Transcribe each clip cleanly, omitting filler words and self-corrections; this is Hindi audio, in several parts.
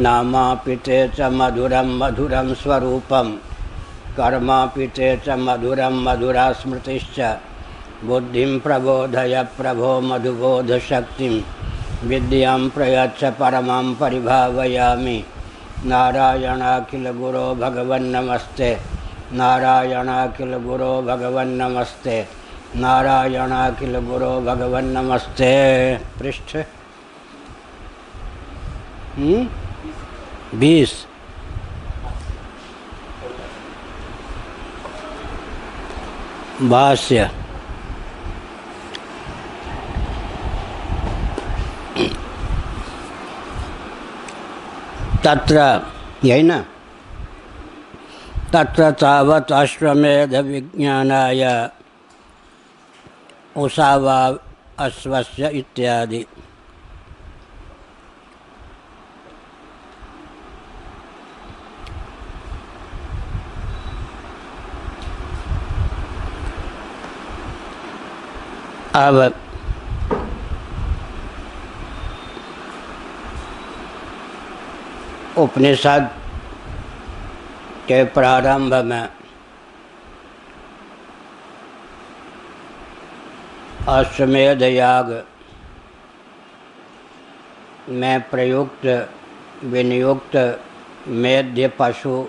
नामापि ते च मधुरं मधुरं स्वरूपं कर्मापि ते च मधुरं मधुरा स्मृतिश्च बुद्धिं प्रबोधय प्रभो मधुबोधशक्तिं विद्यां प्रयच्छ परमां परिभावयामि। नारायणाखिल गुरो भगवन्नमस्ते नारायणाखिल गुरो भगवन्नमस्ते नारायणाखिल गुरो भगवन्नमस्ते। पृष्ठ 20। भाष्य। तत्र यही ना, तत्र तावत् अश्वमेध विज्ञानाय उषावा अश्वस्य इत्यादि। अब उपनिषद के प्रारंभ में अश्वमेध याग में प्रयुक्त विनियुक्त मेध्य पशु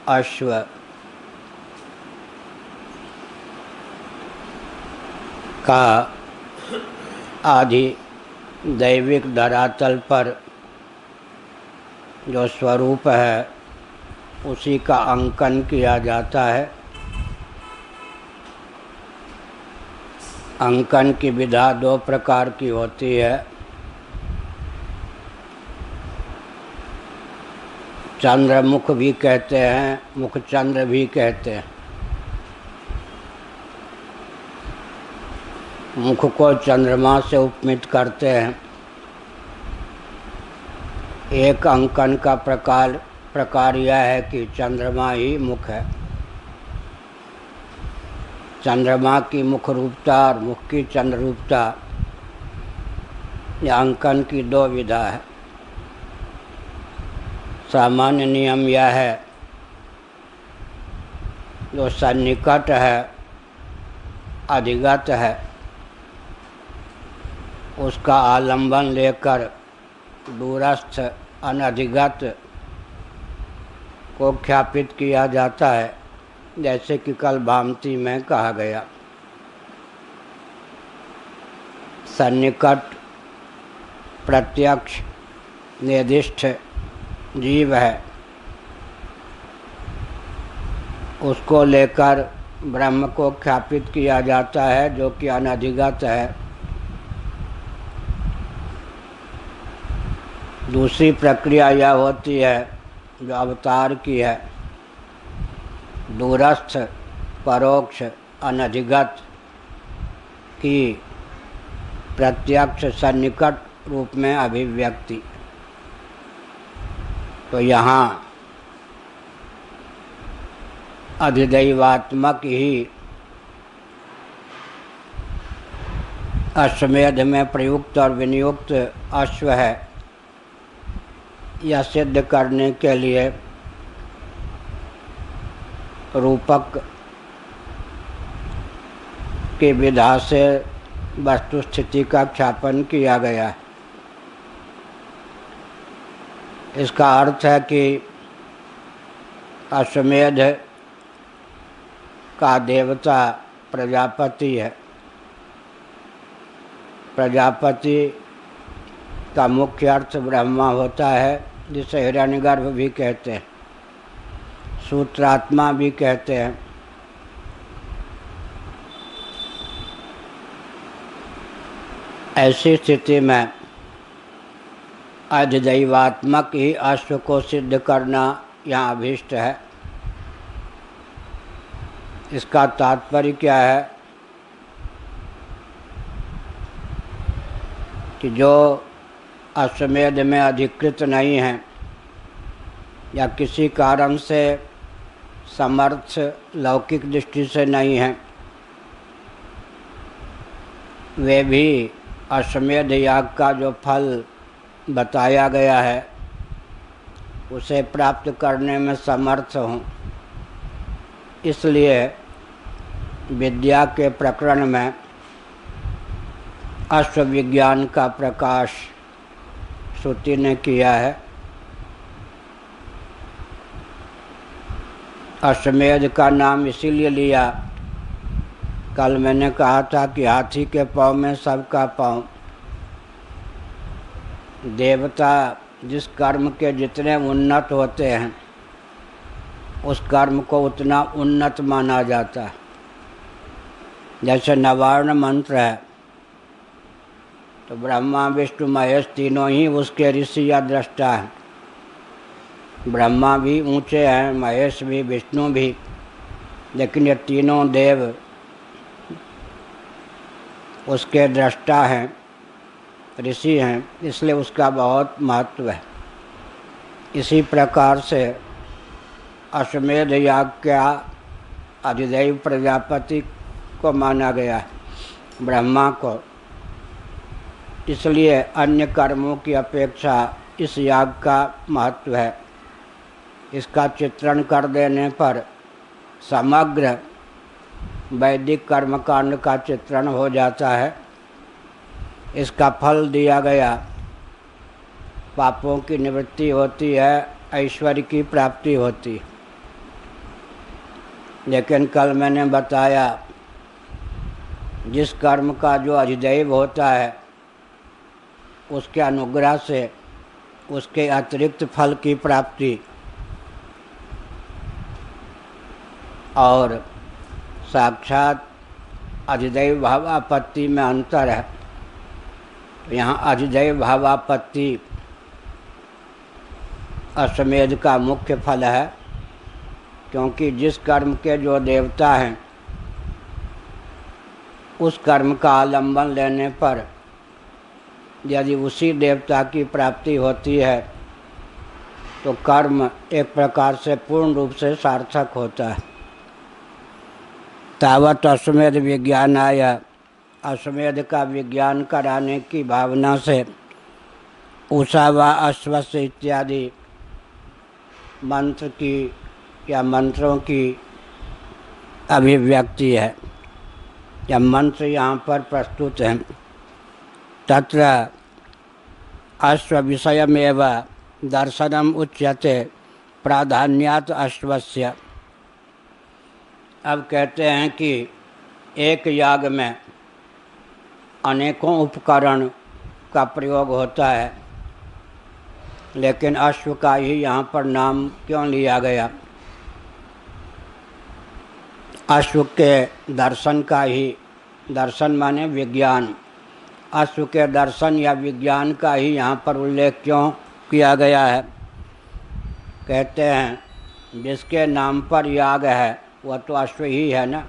अश्व का आदि दैविक धरातल पर जो स्वरूप है उसी का अंकन किया जाता है। अंकन की विधा दो प्रकार की होती है। चंद्रमुख भी कहते हैं, मुखचंद्र भी कहते हैं। मुख को चंद्रमा से उपमित करते हैं। एक अंकन का प्रकार यह है कि चंद्रमा ही मुख है। चंद्रमा की मुख रूपता और मुख की चंद्र रूपता, यह अंकन की दो विधा है। सामान्य नियम यह है, जो सन्निकट है, अधिगत है, उसका आलंबन लेकर दूरस्थ अनधिगत को ख्यापित किया जाता है, जैसे कि कल भामती में कहा गया। सन्निकट प्रत्यक्ष निर्दिष्ट जीव है, उसको लेकर ब्रह्म को ख्यापित किया जाता है, जो कि अनधिगत है। दूसरी प्रक्रिया यह होती है जो अवतार की है, दूरस्थ परोक्ष अनधिगत की प्रत्यक्ष सन्निकट रूप में अभिव्यक्ति। तो यहाँ अधिदैवात्मक ही अश्वमेध में प्रयुक्त और विनियुक्त अश्व है, यह सिद्ध करने के लिए रूपक की विधा से वस्तु स्थिति का ख्यापन किया गया है। इसका अर्थ है कि अश्वमेध का देवता प्रजापति है। प्रजापति का मुख्य अर्थ ब्रह्मा होता है, जिसे हिरण्यगर्भ भी कहते हैं, सूत्रात्मा भी कहते हैं। ऐसी स्थिति में अधिदैवात्मक ही अश्व को सिद्ध करना यहाँ अभीष्ट है। इसका तात्पर्य क्या है कि जो अश्वमेध में अधिकृत नहीं हैं या किसी कारण से समर्थ लौकिक दृष्टि से नहीं हैं, वे भी अश्वमेध याग का जो फल बताया गया है उसे प्राप्त करने में समर्थ हूँ। इसलिए विद्या के प्रकरण में अश्वविज्ञान का प्रकाश श्रुति ने किया है। अश्वमेध का नाम इसीलिए लिया, कल मैंने कहा था कि हाथी के पाँव में सबका पाँव। देवता जिस कर्म के जितने उन्नत होते हैं उस कर्म को उतना उन्नत माना जाता है। जैसे नवार्ण मंत्र है तो ब्रह्मा विष्णु महेश तीनों ही उसके ऋषि या दृष्टा हैं। ब्रह्मा भी ऊंचे हैं, महेश भी, विष्णु भी, लेकिन ये तीनों देव उसके दृष्टा हैं, ऋषि हैं, इसलिए उसका बहुत महत्व है। इसी प्रकार से अश्वमेध याग का अधिदैव प्रजापति को माना गया है, ब्रह्मा को। इसलिए अन्य कर्मों की अपेक्षा इस याग का महत्व है। इसका चित्रण कर देने पर समग्र वैदिक कर्मकांड का चित्रण हो जाता है। इसका फल दिया गया, पापों की निवृत्ति होती है, ऐश्वर्य की प्राप्ति होती। लेकिन कल मैंने बताया जिस कर्म का जो अधिदैव होता है उसके अनुग्रह से उसके अतिरिक्त फल की प्राप्ति और साक्षात अधिदैव भावापत्ति में अंतर है। यहाँ अधिदैव भावापत्ति अश्वमेध का मुख्य फल है, क्योंकि जिस कर्म के जो देवता हैं उस कर्म का आलंबन लेने पर यदि उसी देवता की प्राप्ति होती है तो कर्म एक प्रकार से पूर्ण रूप से सार्थक होता है। तावत अश्वमेध विज्ञान आया, अश्वमेध का विज्ञान कराने की भावना से उषा व अश्वस्य इत्यादि मंत्र की या मंत्रों की अभिव्यक्ति है या मंत्र यहाँ पर प्रस्तुत हैं। तत्र अश्व विषयमेव दर्शनम उच्यते प्राधान्यात् अश्वस्य। अब कहते हैं कि एक याग में अनेकों उपकरण का प्रयोग होता है, लेकिन अश्व का ही यहाँ पर नाम क्यों लिया गया? अश्व के दर्शन का ही, दर्शन माने विज्ञान, अश्व के दर्शन या विज्ञान का ही यहाँ पर उल्लेख क्यों किया गया है? कहते हैं जिसके नाम पर याग है वह तो अश्व ही है ना।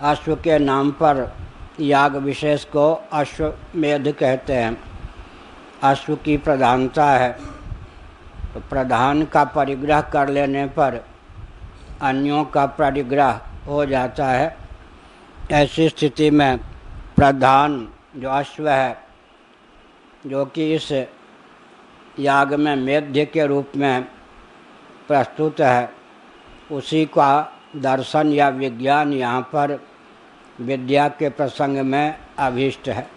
अश्व के नाम पर याग विशेष को अश्वमेध कहते हैं। अश्व की प्रधानता है, तो प्रधान का परिग्रह कर लेने पर अन्यों का परिग्रह हो जाता है। ऐसी स्थिति में प्रधान जो अश्व है, जो कि इस याग में मेध्य के रूप में प्रस्तुत है, उसी का दर्शन या विज्ञान यहाँ पर विद्या के प्रसंग में अभीष्ट है।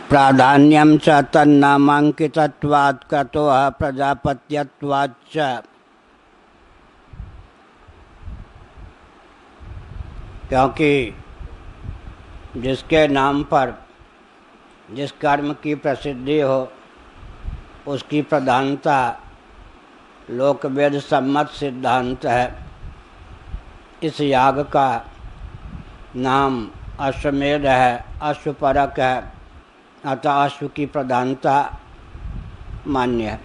प्राधान्यम च तन्नामांकितत्वात् क्रतोः प्रजापत्यत्वाच्च। क्योंकि जिसके नाम पर जिस कर्म की प्रसिद्धि हो उसकी प्रधानता लोकवेद सम्मत सिद्धांत है। इस याग का नाम अश्वमेध है, अश्वपरक है, अतः अश्व की प्रधानता मान्य है।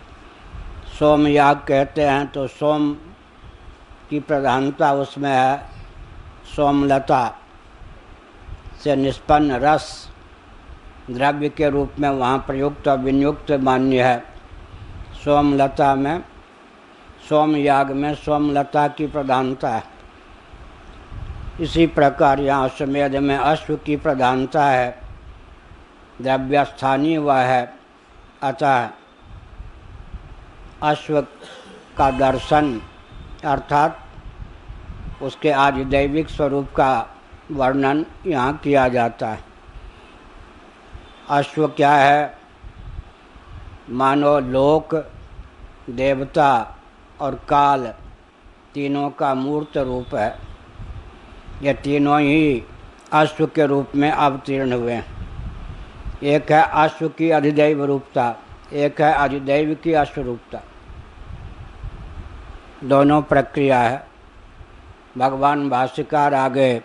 सोम याग कहते हैं तो सोम की प्रधानता उसमें है, सोमलता से निष्पन्न रस द्रव्य के रूप में वहाँ प्रयुक्त और विनियुक्त मान्य है। सोमलता में, सोम याग में सोमलता की प्रधानता है। इसी प्रकार यहाँ अश्वमेध में अश्व की प्रधानता है, द्रव्य स्थानीय वह है। अतः अश्व का दर्शन अर्थात उसके आदिदैविक स्वरूप का वर्णन यहाँ किया जाता है। अश्व क्या है? मानो लोक, देवता और काल तीनों का मूर्त रूप है। ये तीनों ही अश्व के रूप में अवतीर्ण हुए हैं। एक है अश्व की अधिदैव रूपता, एक है अधिदैव की अश्व रूपता। दोनों प्रक्रिया है। भगवान भाष्यकार आगे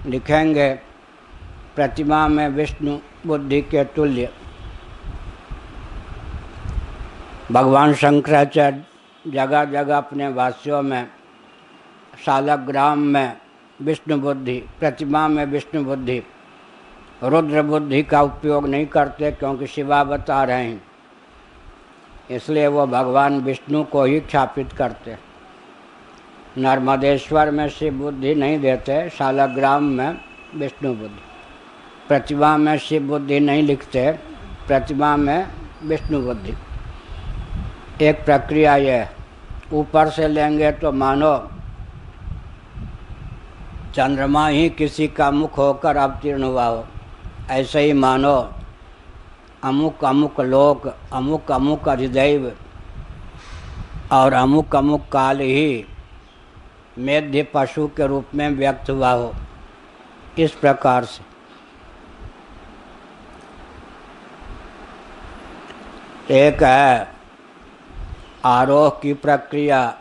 लिखेंगे, प्रतिमा में विष्णु बुद्धि के तुल्य। भगवान शंकराचार्य जगह जगह अपने भाष्यों में शालग्राम में विष्णु बुद्धि, प्रतिमा में विष्णु बुद्धि, रुद्र बुद्धि का उपयोग नहीं करते, क्योंकि शिवा बता रहे हैं, इसलिए वो भगवान विष्णु को ही ख्यापित करते। नर्मदेश्वर में शिव बुद्धि नहीं देते, शालग्राम में विष्णु बुद्धि। प्रतिमा में शिव बुद्धि नहीं लिखते, प्रतिमा में विष्णु बुद्धि। एक प्रक्रिया ये है। ऊपर से लेंगे तो मानो चंद्रमा ही किसी का मुख होकर अवतीर्ण हुआ हो, ऐसे ही मानो अमुक अमुक लोक, अमुक अमुक अधिदैव और अमुक अमुक काल ही मेध्य पशु के रूप में व्यक्त हुआ हो। इस प्रकार से एक है आरोह की प्रक्रिया,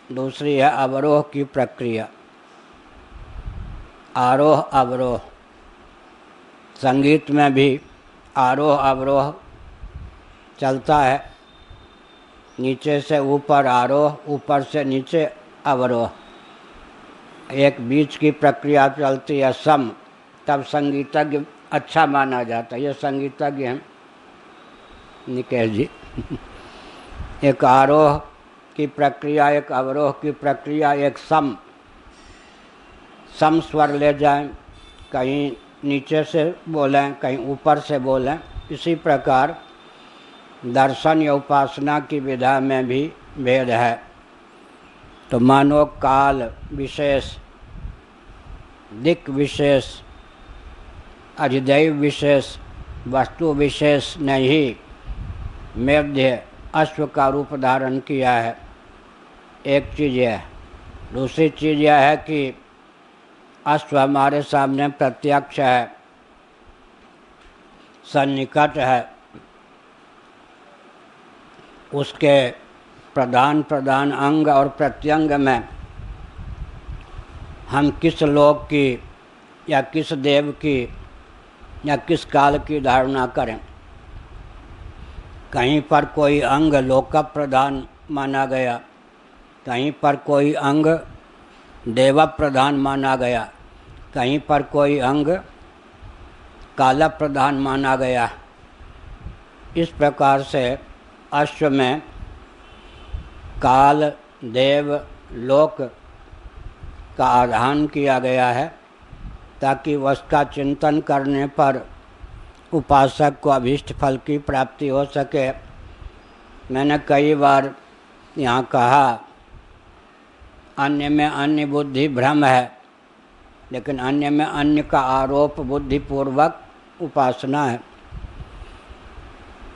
दूसरी है अवरोह की प्रक्रिया। आरोह अवरोह, संगीत में भी आरोह अवरोह चलता है। नीचे से ऊपर आरोह, ऊपर से नीचे अवरोह। एक बीच की प्रक्रिया चलती है सम, तब संगीतज्ञ अच्छा माना जाता है। ये संगीतज्ञ हैं निकेश जी। एक आरोह की प्रक्रिया, एक अवरोह की प्रक्रिया, एक सम स्वर ले जाएं, कहीं नीचे से बोलें, कहीं ऊपर से बोलें। इसी प्रकार दर्शन या उपासना की विधा में भी भेद है। तो मानो काल विशेष, दिक् विशेष, अधिदैव विशेष, वस्तु विशेष ने ही मेध्य अश्व का रूप धारण किया है। एक चीज़ यह है। दूसरी चीज़ यह है कि अश्व हमारे सामने प्रत्यक्ष है, सन्निकट है। उसके प्रधान प्रधान अंग और प्रत्यंग में हम किस लोक की या किस देव की या किस काल की धारणा करें। कहीं पर कोई अंग लोक प्रधान माना गया, कहीं पर कोई अंग देव प्रधान माना गया, कहीं पर कोई अंग काल प्रधान माना गया। इस प्रकार से अश्व में काल, देव, लोक का आधान किया गया है, ताकि उसका चिंतन करने पर उपासक को अभीष्ट फल की प्राप्ति हो सके। मैंने कई बार यहाँ कहा, अन्य में अन्य बुद्धि भ्रम है, लेकिन अन्य में अन्य का आरोप बुद्धिपूर्वक उपासना है।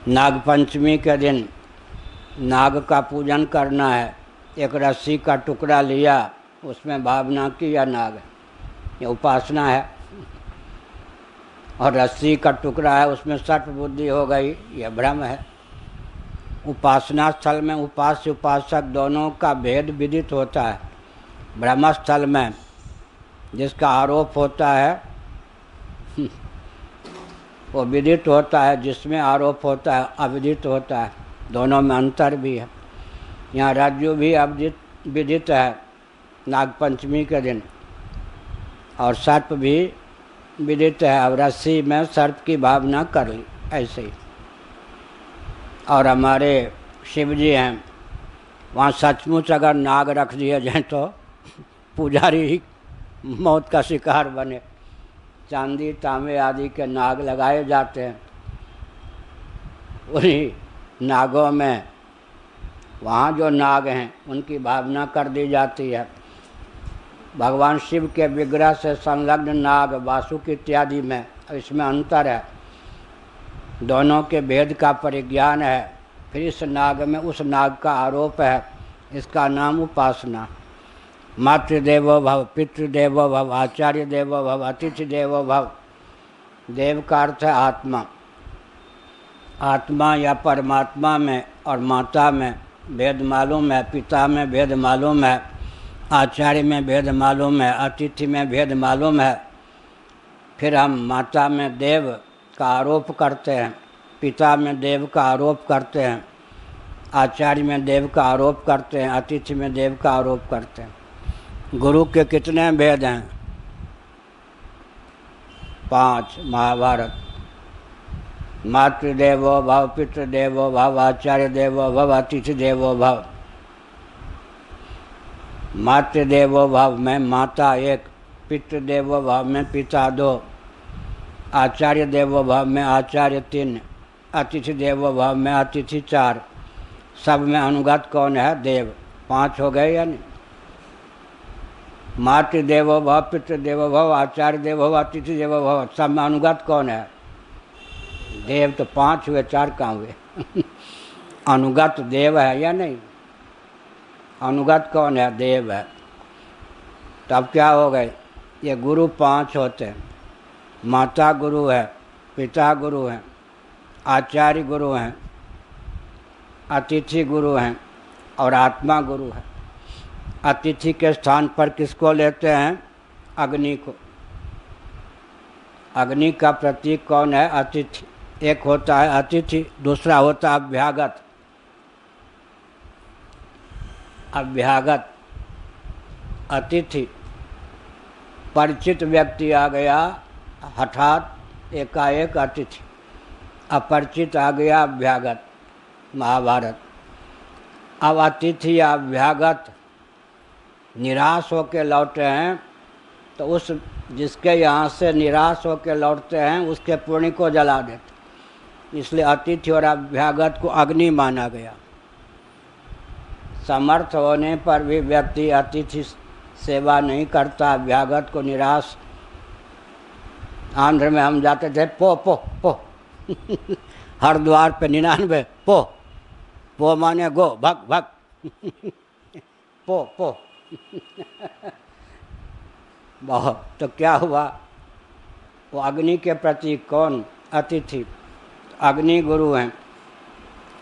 नागपंचमी के दिन नाग का पूजन करना है। एक रस्सी का टुकड़ा लिया, उसमें भावना की या नाग, ये उपासना है। और रस्सी का टुकड़ा है, उसमें सर्प बुद्धि हो गई, यह भ्रम है। उपासना स्थल में उपास्य उपासक दोनों का भेद विदित होता है। ब्रह्म स्थल में जिसका आरोप होता है वो विदित होता है, जिसमें आरोप होता है अविदित होता है। दोनों में अंतर भी है। यहाँ रज्जु भी विदित है नागपंचमी के दिन, और सर्प भी विदित है। अब रस्सी में सर्प की भावना कर ली, ऐसे ही। और हमारे शिव जी हैं, वहाँ सचमुच अगर नाग रख दिए जाए तो पुजारी ही मौत का शिकार बने। चांदी तांबे आदि के नाग लगाए जाते हैं। उन्हीं नागों में वहाँ जो नाग हैं उनकी भावना कर दी जाती है। भगवान शिव के विग्रह से संलग्न नाग, वासुकी इत्यादि में इसमें अंतर है, दोनों के भेद का परिज्ञान है। फिर इस नाग में उस नाग का आरोप है, इसका नाम उपासना। मातृदेवो भव, पितृदेवो भव, आचार्य देवो भव, अतिथि देवो भव। देव का अर्थ है आत्मा। आत्मा या परमात्मा में और माता में भेद मालूम है, पिता में भेद मालूम है, आचार्य में भेद मालूम है, अतिथि में भेद मालूम है। फिर हम माता में देव का आरोप करते हैं, पिता में देव का आरोप करते हैं, आचार्य में देव का आरोप करते हैं, अतिथि में देव का आरोप करते हैं। गुरु के कितने भेद हैं? 5। महाभारत। मातृदेवो भव, पितृदेवो भव, आचार्य देवो भव, अतिथि देवो भव। मातृदेवो भव में माता 1, पितृदेवो भव में पिता 2, आचार्य देवो भव में आचार्य 3, अतिथि देवो भव में अतिथि 4। सब में अनुगत कौन है? देव। 5 हो गए या नहीं? मातृदेवो भव, पितृदेवो भव, आचार्य देवो भव, अतिथि देवो भव। सब में अनुगत कौन है? देव। तो 5 हुए, 4 कहाँ हुए? अनुगत देव है या नहीं? अनुगत कौन है? देव है। तब क्या हो गए? ये गुरु 5 होते हैं। माता गुरु है, पिता गुरु हैं, आचार्य गुरु हैं, अतिथि गुरु हैं और आत्मा गुरु है। अतिथि के स्थान पर किसको लेते हैं? अग्नि को। अग्नि का प्रतीक कौन है? अतिथि। एक होता है अतिथि, दूसरा होता है अभ्यागत। अभ्यागत, अतिथि, परिचित व्यक्ति आ गया हठात एकाएक अतिथि, अपरिचित आ गया अभ्यागत। महाभारत। अब अतिथि या अभ्यागत निराश होकर लौटे हैं तो उस जिसके यहाँ से निराश होकर लौटते हैं उसके पुण्य को जला देते। इसलिए अतिथि और अभ्यागत को अग्नि माना गया। समर्थ होने पर भी व्यक्ति अतिथि सेवा नहीं करता, अभ्यागत को निराश। आंध्र में हम जाते थे, पो पो पो हर द्वार पे 99 पो। पो माने गो, भग भग पो पो बहुत। तो क्या हुआ? वो अग्नि के प्रतीक कौन? अतिथि। अग्नि गुरु हैं।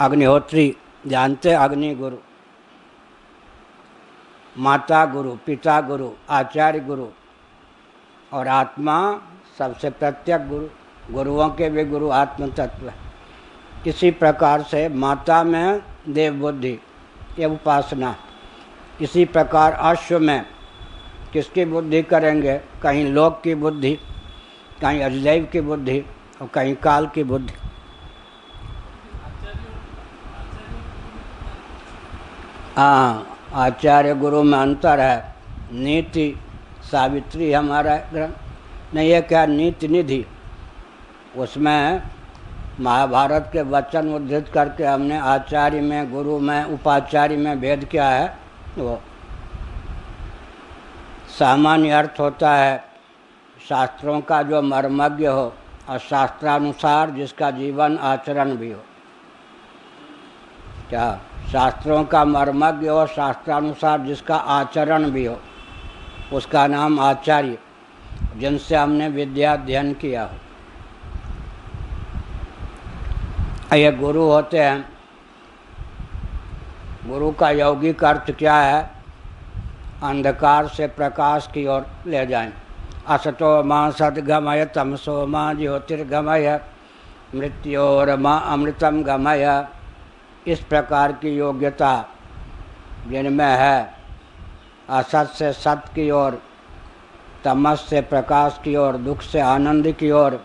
अग्निहोत्री जानते? अग्नि गुरु। माता गुरु, पिता गुरु, आचार्य गुरु और आत्मा सबसे प्रत्यक्ष गुरु। गुरुओं के भी गुरु आत्म तत्व है। इसी प्रकार से माता में देव बुद्धि, ये उपासना। इसी प्रकार अश्व में किसकी बुद्धि करेंगे? कहीं लोक की बुद्धि, कहीं अधिदैव की बुद्धि और कहीं काल की बुद्धि। हाँ, आचार्य गुरु में अंतर है। नीति सावित्री हमारा ग्रंथ नहीं है क्या? नीति निधि, उसमें महाभारत के वचन उद्धृत करके हमने आचार्य में, गुरु में, उपाचार्य में भेद किया है। वो सामान्य अर्थ होता है शास्त्रों का जो मर्मज्ञ हो और शास्त्रानुसार जिसका जीवन आचरण भी हो। क्या? शास्त्रों का मर्मज्ञ हो, शास्त्रानुसार जिसका आचरण भी हो, उसका नाम आचार्य, जिनसे हमने विद्या अध्ययन किया हो। ये गुरु होते हैं। गुरु का यौगिक अर्थ क्या है? अंधकार से प्रकाश की ओर ले जाएं। असतो मां सद्गमय, तमसो मां ज्योतिर्गमय, मृत्योर्मा अमृतम गमय। इस प्रकार की योग्यता जिनमें है, असत से सत की ओर, तमस से प्रकाश की ओर, दुख से आनंद की ओर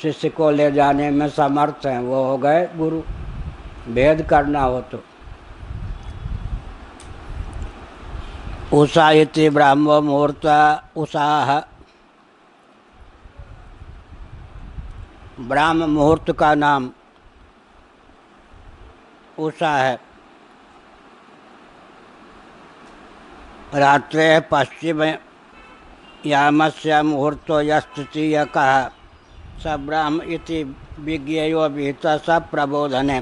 शिष्य को ले जाने में समर्थ हैं, वो हो गए गुरु। भेद करना हो तो उषा इति ब्राह्मो मुहूर्त उषाह ब्राह्म मुहूर्त का नाम उषा है। रात्रे पश्चिम यामस्य मुहूर्तो यस्तृतीयकः स ब्राह्म इति विज्ञेयो विहित स प्रबोधने।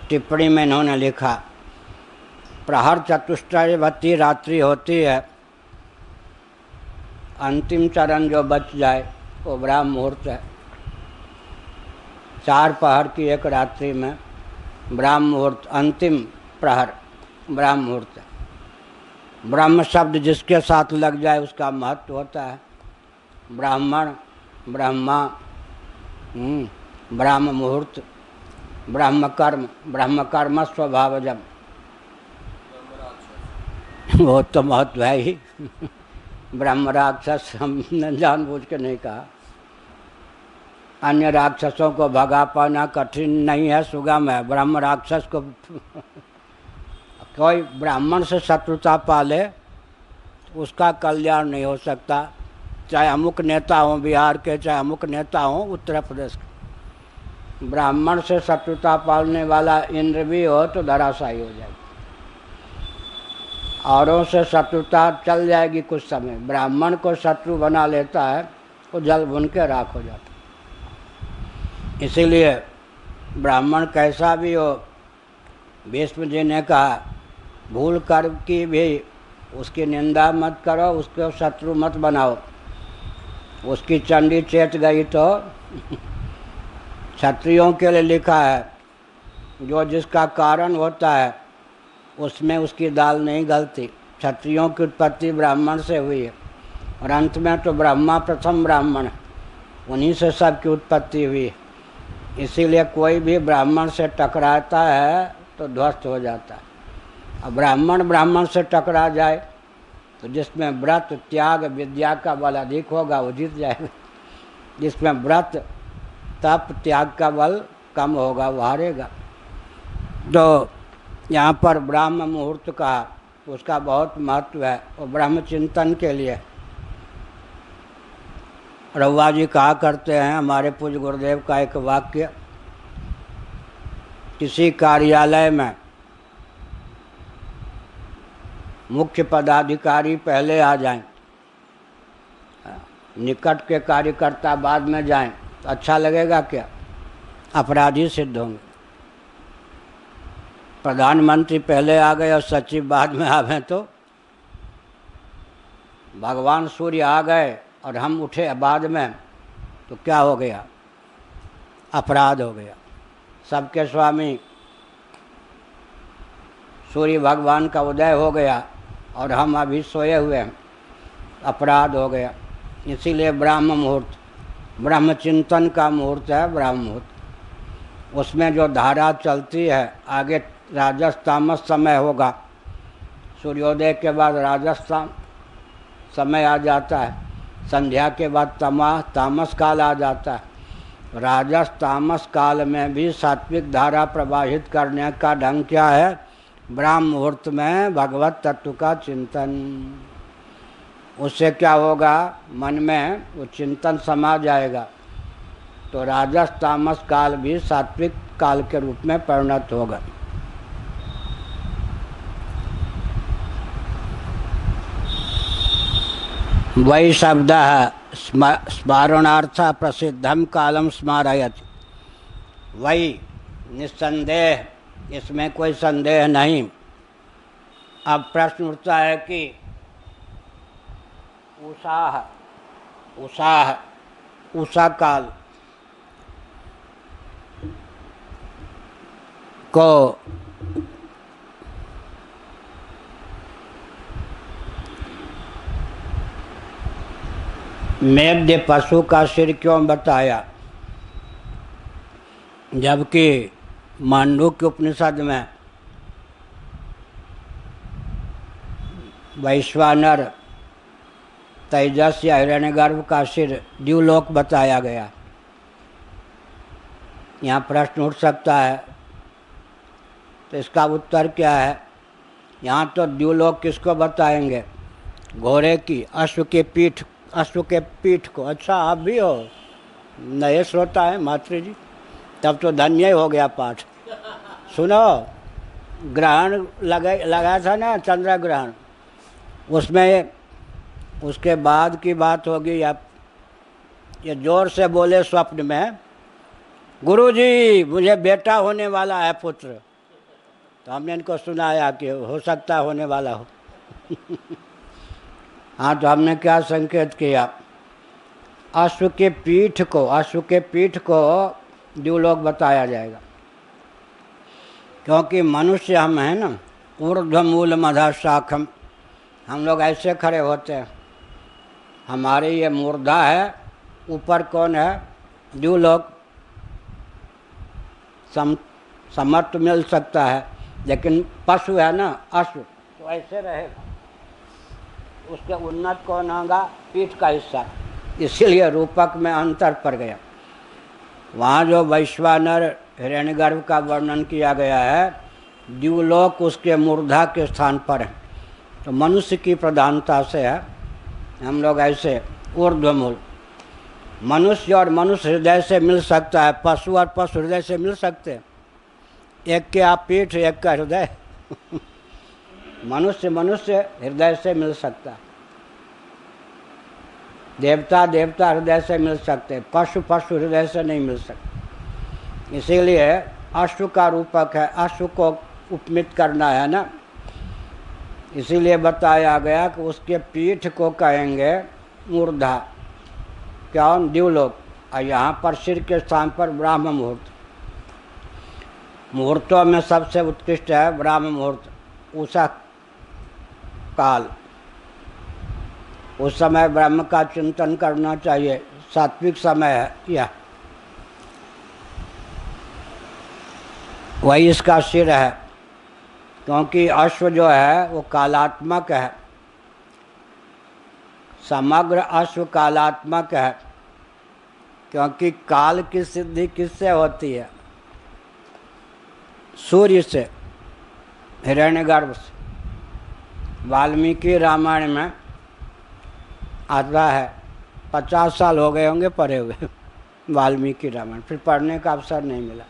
टिप्पणी में इन्होंने लिखा, प्रहर चतुष्टयवती रात्रि होती है, अंतिम चरण जो बच जाए वो ब्राह्म मुहूर्त है। 4 पहर की एक रात्रि में ब्राह्म मुहूर्त, अंतिम प्रहर ब्राह्म मुहूर्त है। ब्रह्म शब्द जिसके साथ लग जाए उसका महत्व होता है। ब्राह्मण, ब्रह्मा, ब्राह्म मुहूर्त, ब्रह्म कर्म स्वभावजम, वो तो महत्व है ही। ब्रह्म राक्षस हमने जानबूझ के नहीं कहा। अन्य राक्षसों को भगा पाना कठिन नहीं है, सुगम है। ब्रह्म राक्षस को कोई ब्राह्मण से शत्रुता पाले उसका कल्याण नहीं हो सकता, चाहे अमुक नेता हों बिहार के, चाहे अमुक नेता हों उत्तर प्रदेश के। ब्राह्मण से शत्रुता पालने वाला इंद्र भी हो तो धराशायी हो जाएगी। औरों से शत्रुता चल जाएगी कुछ समय, ब्राह्मण को शत्रु बना लेता है वो जल भुन के राख हो जाता है। इसीलिए ब्राह्मण कैसा भी हो, भीष्म जी ने कहा भूल कर की भी उसकी निंदा मत करो, उसको शत्रु मत बनाओ। उसकी चंडी चेत गई तो क्षत्रियों के लिए लिखा है, जो जिसका कारण होता है उसमें उसकी दाल नहीं गलती। क्षत्रियों की उत्पत्ति ब्राह्मण से हुई है और अंत में तो ब्रह्मा प्रथम ब्राह्मण है, उन्हीं से सबकी उत्पत्ति हुई है। इसीलिए कोई भी ब्राह्मण से टकराता है तो ध्वस्त हो जाता है। अब ब्राह्मण से टकरा जाए तो जिसमें व्रत त्याग विद्या का बल अधिक होगा वो जीत जाएगा, जिसमें व्रत तप त्याग का बल कम होगा वो हारेगा। तो यहाँ पर ब्राह्म मुहूर्त का उसका बहुत महत्व है और ब्रह्म चिंतन के लिए रउआ जी कहा करते हैं, हमारे पूज्य गुरुदेव का एक वाक्य, किसी कार्यालय में मुख्य पदाधिकारी पहले आ जाएं, निकट के कार्यकर्ता बाद में जाएं तो अच्छा लगेगा क्या? अपराधी सिद्ध होंगे। प्रधानमंत्री पहले आ गए और सचिव बाद में आ गए तो भगवान सूर्य आ गए और हम उठे बाद में तो क्या हो गया? अपराध हो गया। सबके स्वामी सूर्य भगवान का उदय हो गया और हम अभी सोए हुए हैं, अपराध हो गया। इसीलिए ब्राह्म मुहूर्त ब्रह्म चिंतन का मुहूर्त है ब्राह्म मुहूर्त। उसमें जो धारा चलती है, आगे राजस तामस समय होगा, सूर्योदय के बाद राजस समय आ जाता है, संध्या के बाद तामस काल आ जाता है। राजस तामस काल में भी सात्विक धारा प्रवाहित करने का ढंग क्या है? ब्राह्म मुहूर्त में भगवत तत्व का चिंतन। उससे क्या होगा? मन में वो चिंतन समा जाएगा तो राजस तामस काल भी सात्विक काल के रूप में परिणत होगा। वही शब्द है स्मरणार्थ प्रसिद्धम कालम स्मारयति। वही निस्संदेह, इसमें कोई संदेह नहीं। अब प्रश्न उठता है कि उषा काल को मेघ पशु का सिर क्यों बताया, जबकि मांडूक्य उपनिषद में वैश्वानर तेजस या हिरण्यगर्भ का सिर द्युलोक बताया गया। यहाँ प्रश्न उठ सकता है तो इसका उत्तर क्या है? यहाँ तो द्युलोक किसको बताएंगे? घोड़े की, अश्व के पीठ को। अच्छा आप भी हो, नए श्रोता है मातृ जी, तब तो धन्य हो गया पाठ। सुनो, ग्रहण लगा था ना, चंद्र ग्रहण, उसमें उसके बाद की बात होगी। आप ये जोर से बोले स्वप्न में, गुरुजी मुझे बेटा होने वाला है, पुत्र। तो हमने इनको सुनाया कि हो सकता होने वाला हो। हाँ, तो हमने क्या संकेत किया, अश्व के पीठ को द्युलोक बताया जाएगा, क्योंकि मनुष्य हम हैं ना, ऊर्ध्वमूल मधा शाखम, हम लोग ऐसे खड़े होते हैं, हमारे ये मूर्धा है, ऊपर कौन है, द्युलोक। समर्थ मिल सकता है, लेकिन पशु है ना, अश्व, तो ऐसे रहेगा, उसके उन्नत कौन होगा, पीठ का हिस्सा, इसीलिए रूपक में अंतर पड़ गया। वहाँ जो वैश्वानर हिरण्यगर्भ का वर्णन किया गया है, द्युलोक उसके मूर्धा के स्थान पर है, तो मनुष्य की प्रधानता से है, हम लोग ऐसे ऊर्ध्वमूल। मनुष्य और मनुष्य हृदय से मिल सकता है, पशु और पशु हृदय से मिल सकते हैं, एक के आप पीठ, एक का हृदय। मनुष्य हृदय से मिल सकता है, देवता हृदय से मिल सकते हैं, पशु हृदय से नहीं मिल सकते। इसीलिए अश्व का रूपक है, अश्व को उपमित करना है ना, इसीलिए बताया गया कि उसके पीठ को कहेंगे मूर्धा, क्या, द्युलोक। और यहाँ पर सिर के स्थान पर ब्राह्म मुहूर्त, मुहूर्तों में सबसे उत्कृष्ट है ब्राह्म मुहूर्त, उषा काल। उस समय ब्रह्म का चिंतन करना चाहिए, सात्विक समय है यह, वही इसका सिर है, क्योंकि अश्व जो है वो कालात्मक है, समग्र अश्व कालात्मक है, क्योंकि काल की सिद्धि किससे होती है, सूर्य से, हिरण्यगर्भ से। वाल्मीकि रामायण में आता है, 50 साल हो गए होंगे पढ़े हुए वाल्मीकि रामायण, फिर पढ़ने का अवसर नहीं मिला।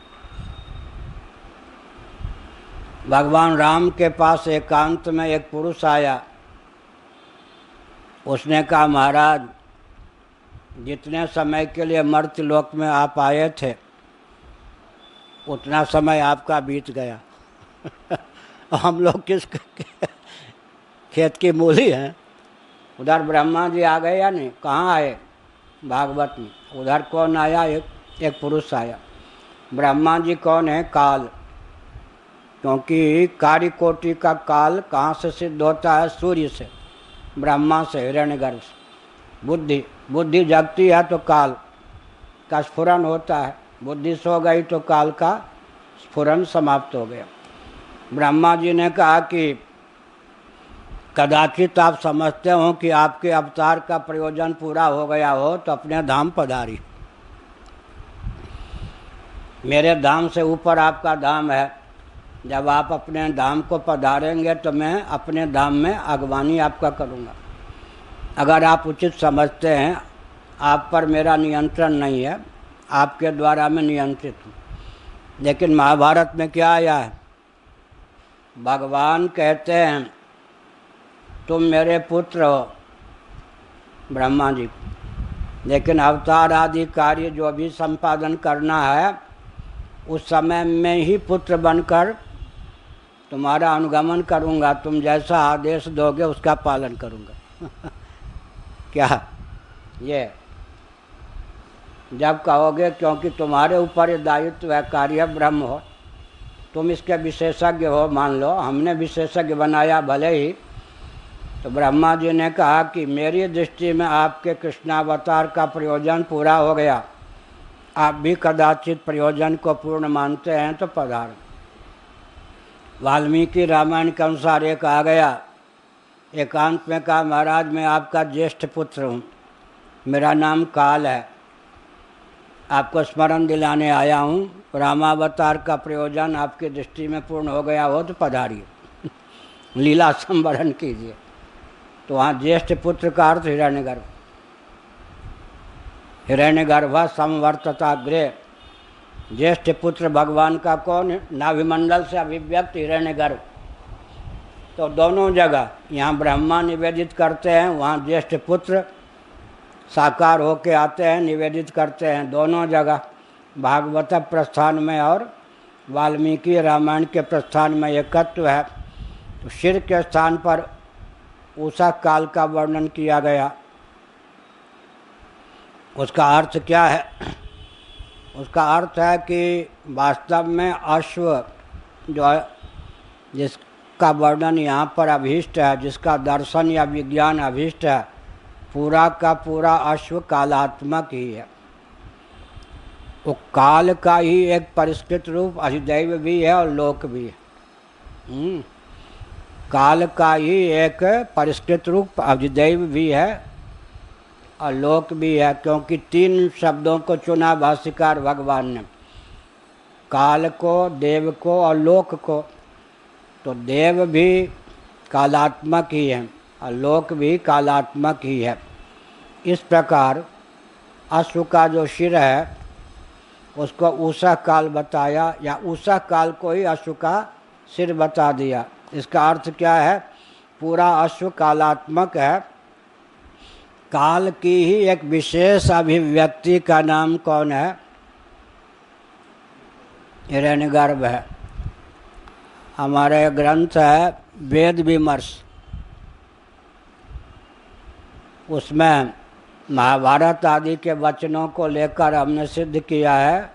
भगवान राम के पास एकांत में एक पुरुष आया, उसने कहा, महाराज जितने समय के लिए मर्त्यलोक में आप आए थे, उतना समय आपका बीत गया। हम लोग किस खेत की मूली हैं। उधर ब्रह्मा जी आ गए या नहीं, कहाँ आए, भागवत में। उधर कौन आया, एक पुरुष आया। ब्रह्मा जी कौन है, काल, क्योंकि कार्य कोटि का काल कहाँ से सिद्ध होता है, सूर्य से, ब्रह्मा से, हिरण्यगर्भ से। बुद्धि जगती है तो काल का स्फुरन होता है, बुद्धि सो गई तो काल का स्फुरन समाप्त हो गया। ब्रह्मा जी ने कहा कि कदाचित आप समझते हो कि आपके अवतार का प्रयोजन पूरा हो गया हो तो अपने धाम पधारी। मेरे धाम से ऊपर आपका धाम है, जब आप अपने धाम को पधारेंगे तो मैं अपने धाम में अगवानी आपका करूँगा। अगर आप उचित समझते हैं, आप पर मेरा नियंत्रण नहीं है, आपके द्वारा मैं नियंत्रित हूँ। लेकिन महाभारत में क्या आया है, भगवान कहते हैं तुम मेरे पुत्र हो, ब्रह्मा जी, लेकिन अवतार आदि कार्य जो भी संपादन करना है, उस समय में ही पुत्र बनकर तुम्हारा अनुगमन करूँगा, तुम जैसा आदेश दोगे उसका पालन करूँगा। क्या ये जब कहोगे, क्योंकि तुम्हारे ऊपर ये दायित्व है, कार्य ब्रह्म हो, तुम इसके विशेषज्ञ हो, मान लो हमने विशेषज्ञ बनाया भले ही। तो ब्रह्मा जी ने कहा कि मेरी दृष्टि में आपके कृष्णावतार का प्रयोजन पूरा हो गया, आप भी कदाचित प्रयोजन को पूर्ण मानते हैं तो पधार। वाल्मीकि रामायण के अनुसार एक आ गया, एकांत में कहा, महाराज मैं आपका ज्येष्ठ पुत्र हूँ, मेरा नाम काल है, आपको स्मरण दिलाने आया हूँ, रामावतार का प्रयोजन आपकी दृष्टि में पूर्ण हो गया हो तो पधारिए, लीला संवरण कीजिए। तो वहाँ ज्येष्ठ पुत्र का अर्थ हिरण्यगर्भ। हिरण्यगर्भ संवर्तताग्रे, ज्येष्ठ पुत्र भगवान का कौन है? नाभिमंडल से अभिव्यक्त हिरण्यगर्भ। तो दोनों जगह, यहाँ ब्रह्मा निवेदित करते हैं, वहाँ ज्येष्ठ पुत्र साकार होके आते हैं, निवेदित करते हैं। दोनों जगह भागवत प्रस्थान में और वाल्मीकि रामायण के प्रस्थान में एकत्व है। तो शिर के स्थान पर उषा काल का वर्णन किया गया। उसका अर्थ क्या है? उसका अर्थ है कि वास्तव में अश्व जो है, जिसका वर्णन यहाँ पर अभीष्ट है, जिसका दर्शन या विज्ञान अभीष्ट है, पूरा का पूरा अश्व कालात्मक ही है। वो काल का ही एक परिष्कृत रूप अधिदैव भी है और लोक भी है। काल का ही एक परिष्कृत रूप अधिदैव भी है और लोक भी है, क्योंकि 3 शब्दों को चुना भाष्यकार भगवान ने, काल को, देव को और लोक को। तो देव भी कालात्मक ही है और लोक भी कालात्मक ही है। इस प्रकार अश्व का जो शिर है उसको उषा काल बताया, या उषा काल को ही अश्व का सिर बता दिया। इसका अर्थ क्या है? पूरा अश्व कालात्मक है। काल की ही एक विशेष अभिव्यक्ति का नाम कौन है? हिरण्यगर्भ है। हमारे ग्रंथ है वेद विमर्श, उसमें महाभारत आदि के वचनों को लेकर हमने सिद्ध किया है,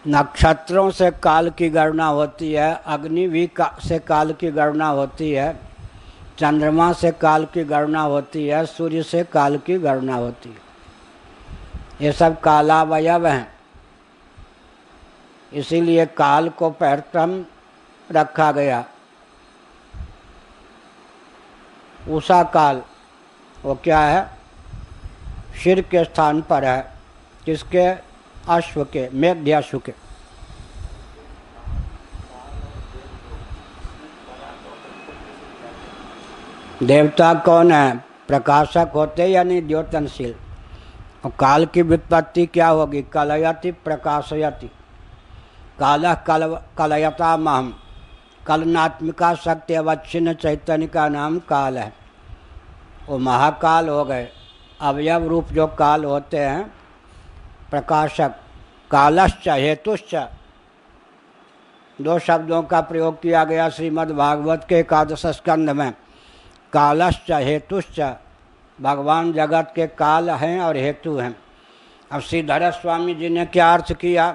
नक्षत्रों से काल की गणना होती है, अग्नि भी से काल की गणना होती है, चंद्रमा से काल की गणना होती है, सूर्य से काल की गणना होती है। ये सब कालावयव हैं, इसीलिए काल को प्रथम रखा गया। उषा काल वो क्या है? शिर के स्थान पर है। किसके? अश्व के, मेघ्याश्व के। देवता कौन है? प्रकाशक होते यानी द्योतनशील। और काल की व्युत्पत्ति क्या होगी? कलयति प्रकाशयति। कालः कलयता महम। कलनात्मिका शक्ति अवच्छिन्न चैतन्य का नाम काल है। वो महाकाल हो गए। अवयव रूप जो काल होते हैं प्रकाशक। कालश्च हेतुश्च, 2 शब्दों का प्रयोग किया गया श्रीमद् भागवत के 11 स्कंध में। कालश्च हेतुश्च, भगवान जगत के काल हैं और हेतु हैं। अब श्रीधर स्वामी जी ने क्या अर्थ किया?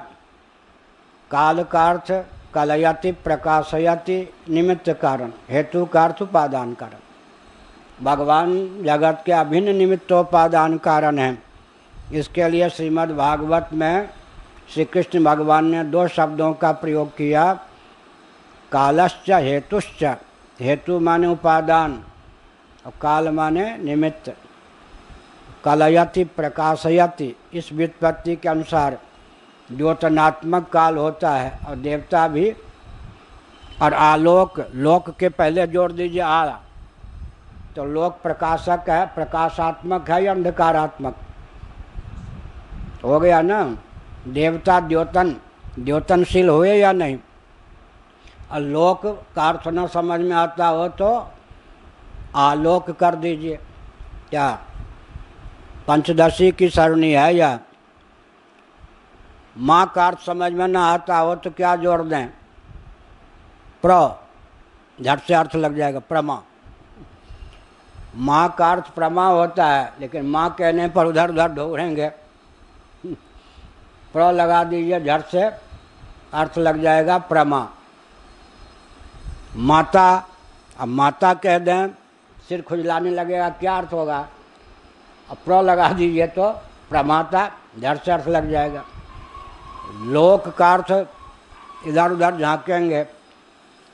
काल का अर्थ कलयति प्रकाशयति निमित्त कारण, हेतु का अर्थ उपादान कारण। भगवान जगत के अभिन्न निमित्तोपादान कारण हैं। इसके लिए श्रीमद् भागवत में श्री कृष्ण भगवान ने 2 शब्दों का प्रयोग किया, कालश्च हेतुश्च। हेतु माने उपादान और काल माने निमित्त। कलयति प्रकाशयति, इस व्युत्पत्ति के अनुसार द्योतनात्मक काल होता है और देवता भी। और आलोक, लोक के पहले जोड़ दीजिए आ, तो लोक प्रकाशक है, प्रकाशात्मक है या अंधकारात्मक? हो गया ना। देवता द्योतनशील हुए या नहीं? और लोक का अर्थ न समझ में आता हो तो आलोक कर दीजिए। क्या पंचदशी की सरणी है? या माँ का अर्थ समझ में ना आता हो तो क्या जोड़ दें? प्र, झट से अर्थ लग जाएगा, प्रमा। माँ का अर्थ प्रमा होता है, लेकिन माँ कहने पर उधर उधर ढूंढेंगे। प्र लगा दीजिए, झट से अर्थ लग जाएगा प्रमा। माता, अब माता कह दें सिर खुजलाने लगेगा, क्या अर्थ होगा? अब प्र लगा दीजिए तो प्रमाता, झट से अर्थ लग जाएगा। लोक का अर्थ इधर उधर झांकेंगे,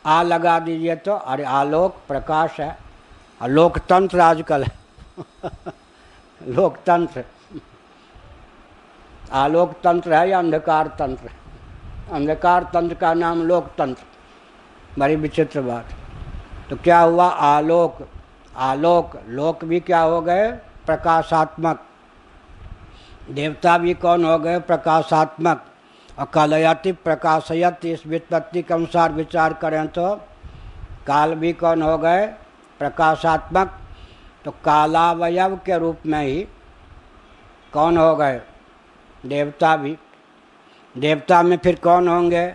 आ लगा दीजिए तो अरे आलोक प्रकाश है। और लोकतंत्र आजकल है लोकतंत्र, आलोकतंत्र है या अंधकार तंत्र? अंधकार तंत्र का नाम लोकतंत्र। बड़ी विचित्र बात। तो क्या हुआ? आलोक, आलोक, लोक भी क्या हो गए? प्रकाशात्मक, देवता भी कौन हो गए? प्रकाशात्मक। और कलयति प्रकाशयत, इस व्युत्पत्ति के अनुसार विचार करें तो काल भी कौन हो गए? प्रकाशात्मक। तो कालावयव के रूप में ही कौन हो गए? देवता भी। देवता में फिर कौन होंगे?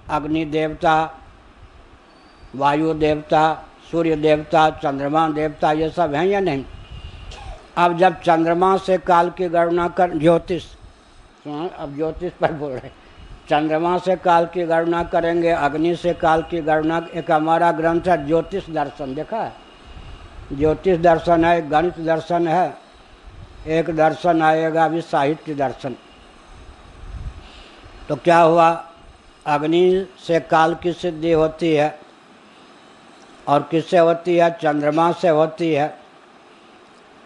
अग्नि देवता, वायु देवता, सूर्य देवता, चंद्रमा देवता, ये सब हैं या नहीं? अब जब चंद्रमा से काल की गणना कर, ज्योतिष, अब ज्योतिष पर बोल रहे, चंद्रमा से काल की गणना करेंगे, अग्नि से काल की गणना। एक हमारा ग्रंथ है ज्योतिष दर्शन, देखा है? ज्योतिष दर्शन है, एक गणित दर्शन है, एक दर्शन आएगा अभी साहित्य दर्शन। तो क्या हुआ? अग्नि से काल की सिद्धि होती है, और किससे होती है? चंद्रमा से होती है।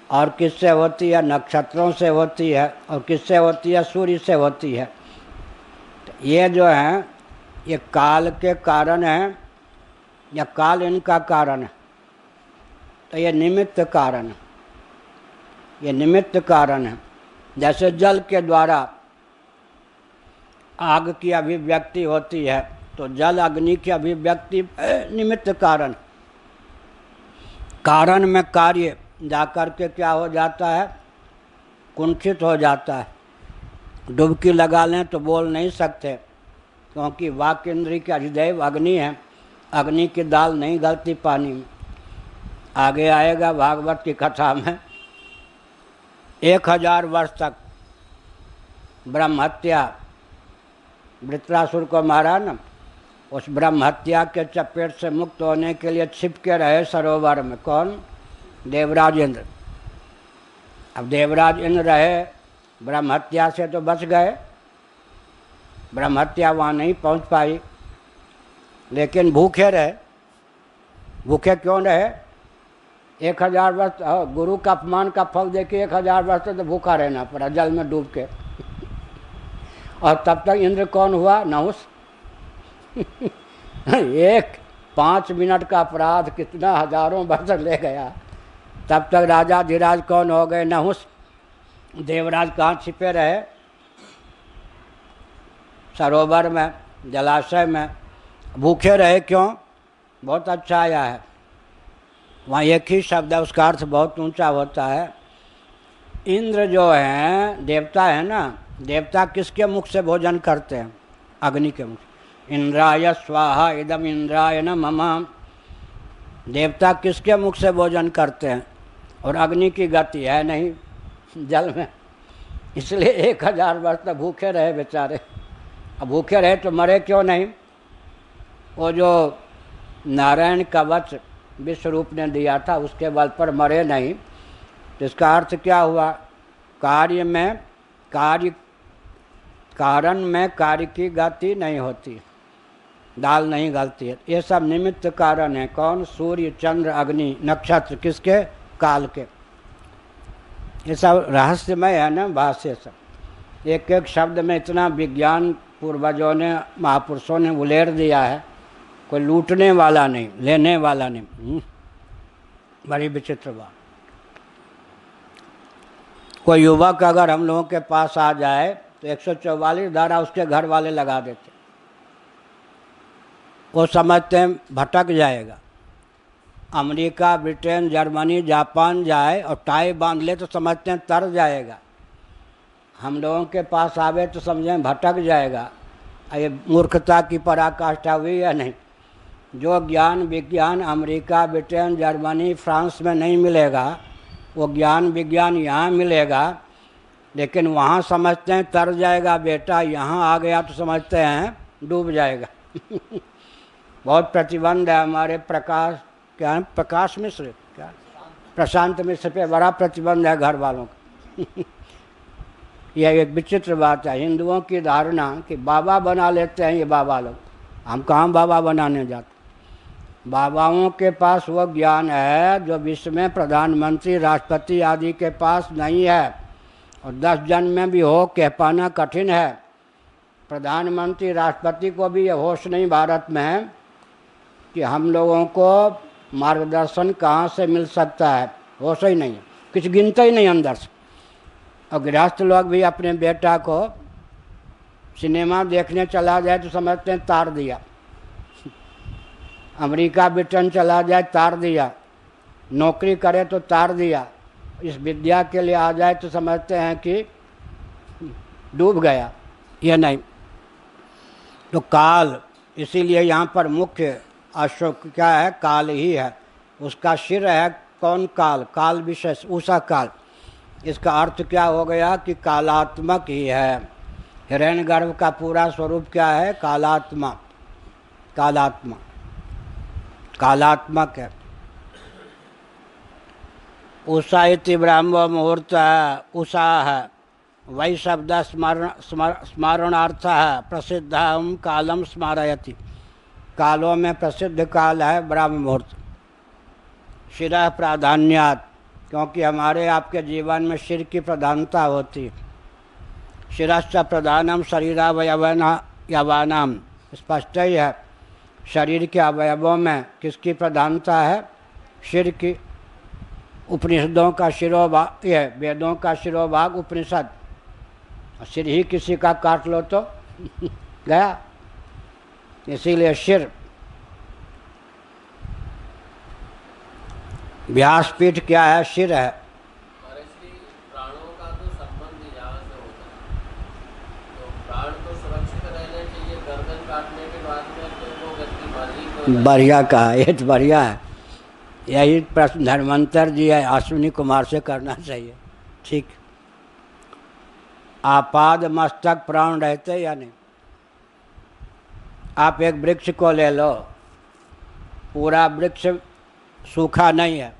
और किससे होती है? नक्षत्रों से होती है। और किससे होती है? सूर्य से होती है। तो ये जो है ये काल के कारण है या काल इनका कारण है? तो ये निमित्त कारण है, ये निमित्त कारण है। जैसे जल के द्वारा आग की अभिव्यक्ति होती है, तो जल अग्नि की अभिव्यक्ति निमित्त कारण। कारण में कार्य जाकर के क्या हो जाता है? कुंठित हो जाता है। डुबकी लगा लें तो बोल नहीं सकते, क्योंकि वाक इंद्री के अधिदेव अग्नि है। अग्नि की दाल नहीं गलती पानी में। आगे आएगा भागवत की कथा में, 1000 वर्ष तक ब्रह्म हत्या, वृत्रासुर को मारा न, उस ब्रह्म हत्या के चपेट से मुक्त होने के लिए छिप के रहे सरोवर में। कौन? देवराज इंद्र। अब देवराज इंद्र रहे, ब्रह्म हत्या से तो बच गए, ब्रह्म हत्या वहाँ नहीं पहुँच पाई, लेकिन भूखे रहे। भूखे क्यों रहे? 1000 वर्ष गुरु का अपमान का फल देके 1000 वर्ष तो भूखा रहना पड़ा जल में डूब के। और तब तक इंद्र कौन हुआ? नहुस। एक 5 मिनट का अपराध कितना हजारों वर्ष ले गया। तब तक राजा धीराज कौन हो गए? नहुस। देवराज कहाँ छिपे रहे? सरोवर में, जलाशय में। भूखे रहे क्यों? बहुत अच्छा आया है वहाँ, एक ही शब्द है, उसका अर्थ बहुत ऊंचा होता है। इंद्र जो हैं देवता है ना, देवता किसके मुख से भोजन करते हैं? अग्नि के मुख से। इंद्राय स्वाहा इदम इंद्राय न मम। देवता किसके मुख से भोजन करते हैं? और अग्नि की गति है नहीं जल में, इसलिए 1000 वर्ष तक भूखे रहे बेचारे। अब भूखे रहे तो मरे क्यों नहीं? वो जो नारायण कवच विश्वरूप ने दिया था उसके बल पर मरे नहीं। तो इसका अर्थ क्या हुआ? कार्य में कार्य, कारण में कार्य की गति नहीं होती, दाल नहीं गलती है। ये सब निमित्त कारण है। कौन? सूर्य, चंद्र, अग्नि, नक्षत्र। किसके? काल के। ये सब रहस्यमय है ना भाष्य सब। एक एक शब्द में इतना विज्ञान पूर्वजों ने, महापुरुषों ने उलेर दिया है, कोई लूटने वाला नहीं, लेने वाला नहीं। बड़ी विचित्र बात। कोई युवक अगर हम लोगों के पास आ जाए तो 144 धारा उसके घर वाले लगा देते, वो समझते हैं भटक जाएगा। अमेरिका, ब्रिटेन, जर्मनी, जापान जाए और टाई बांध ले तो समझते हैं तर जाएगा। हम लोगों के पास आवे तो समझें भटक जाएगा। ये मूर्खता की पराकाष्ठा हुई या नहीं? जो ज्ञान विज्ञान अमेरिका, ब्रिटेन, जर्मनी, फ्रांस में नहीं मिलेगा, वो ज्ञान विज्ञान यहाँ मिलेगा। लेकिन वहाँ समझते हैं तर जाएगा बेटा, यहाँ आ गया तो समझते हैं डूब जाएगा। बहुत प्रतिबंध है हमारे प्रकाश, क्या है, प्रकाश मिश्र, क्या प्रशांत मिश्र पे बड़ा प्रतिबंध है घर वालों का। यह एक विचित्र बात है हिंदुओं की धारणा कि बाबा बना लेते हैं ये बाबा लोग। हम कहाँ बाबा बनाने जाते? बाबाओं के पास वो ज्ञान है जो विश्व में प्रधानमंत्री, राष्ट्रपति आदि के पास नहीं है, और 10 जन्म में भी हो कह पाना कठिन है। प्रधानमंत्री, राष्ट्रपति को भी ये होश नहीं भारत में है कि हम लोगों को मार्गदर्शन कहाँ से मिल सकता है, होश ही नहीं है। कुछ गिनते ही नहीं अंदर से। और गृहस्थ लोग भी अपने बेटा को सिनेमा देखने चला जाए तो समझते हैं तार दिया, अमेरिका ब्रिटेन चला जाए तार दिया, नौकरी करे तो तार दिया, इस विद्या के लिए आ जाए तो समझते हैं कि डूब गया। ये नहीं। तो काल, इसीलिए यहाँ पर मुख्य अशोक क्या है? काल ही है। उसका सिर है कौन? काल, काल विशेष, उषा काल। इसका अर्थ क्या हो गया कि कालात्मक ही है। हिरण्यगर्भ का पूरा स्वरूप क्या है? कालात्मा, कालात्मा, कालात्मक है। उषा इति ब्राह्म मुहूर्त है, उषा है, वही शब्द स्मरणार्थ है। प्रसिद्ध कालम स्मारयति, कालों में प्रसिद्ध काल है ब्राह्म मुहूर्त। शिरः प्राधान्यात्, क्योंकि हमारे आपके जीवन में सिर की प्रधानता होती है। शिरश्च प्रधानम शरीरावयवानाम, स्पष्ट ही है। शरीर के अवयवों में किसकी प्रधानता है? सिर की। उपनिषदों का शिरोभाग, ये वेदों का शिरोभाग उपनिषद। सिर ही किसी का काट लो तो गया, इसीलिए सिर। व्यासपीठ क्या है? सिर है। प्राणों का तो संबंध यहाँ से होता है, तो प्राण तो सुरक्षित रहने चाहिए। गर्दन काटने के बाद में तो वो व्यक्ति मर ही गया। बढ़िया कहा, ये तो बढ़िया है। यही प्रश्न धर्मांतर जी है अश्विनी कुमार से करना चाहिए। ठीक। आपाद मस्तक प्राण रहते या नहीं? आप एक वृक्ष को ले लो, पूरा वृक्ष सूखा नहीं है,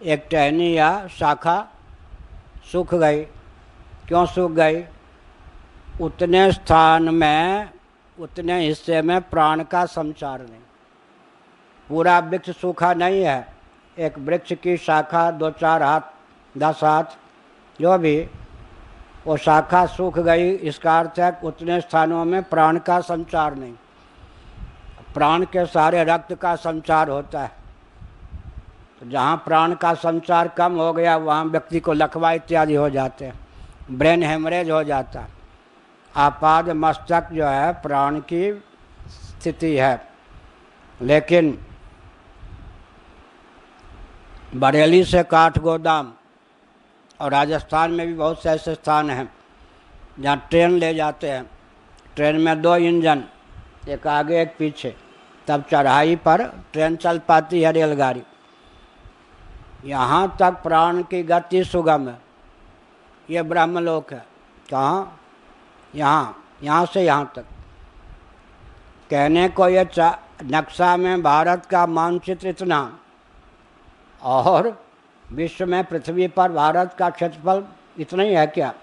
एक टहनी या शाखा सूख गई। क्यों सूख गई? उतने स्थान में, उतने हिस्से में प्राण का संचार नहीं। पूरा वृक्ष सूखा नहीं है। एक वृक्ष की शाखा 2-4 हाथ, 10 हाथ, जो भी, वो शाखा सूख गई, इसका अर्थ है उतने स्थानों में प्राण का संचार नहीं। प्राण के सारे रक्त का संचार होता है। तो जहाँ प्राण का संचार कम हो गया वहाँ व्यक्ति को लकवा इत्यादि हो जाते हैं, ब्रेन हेमरेज हो जाता है। आपाद मस्तक जो है प्राण की स्थिति है। लेकिन बरेली से काठगोदाम और राजस्थान में भी बहुत से ऐसे स्थान हैं जहाँ ट्रेन ले जाते हैं। ट्रेन में 2 इंजन, एक आगे एक पीछे, तब चढ़ाई पर ट्रेन चल पाती है, रेलगाड़ी। यहाँ तक प्राण की गति सुगम है। ये ब्रह्मलोक है। कहाँ? यहाँ से यहाँ तक। कहने को ये नक्शा में भारत का मानचित्र इतना, और विश्व में पृथ्वी पर भारत का क्षेत्रफल इतना ही है क्या?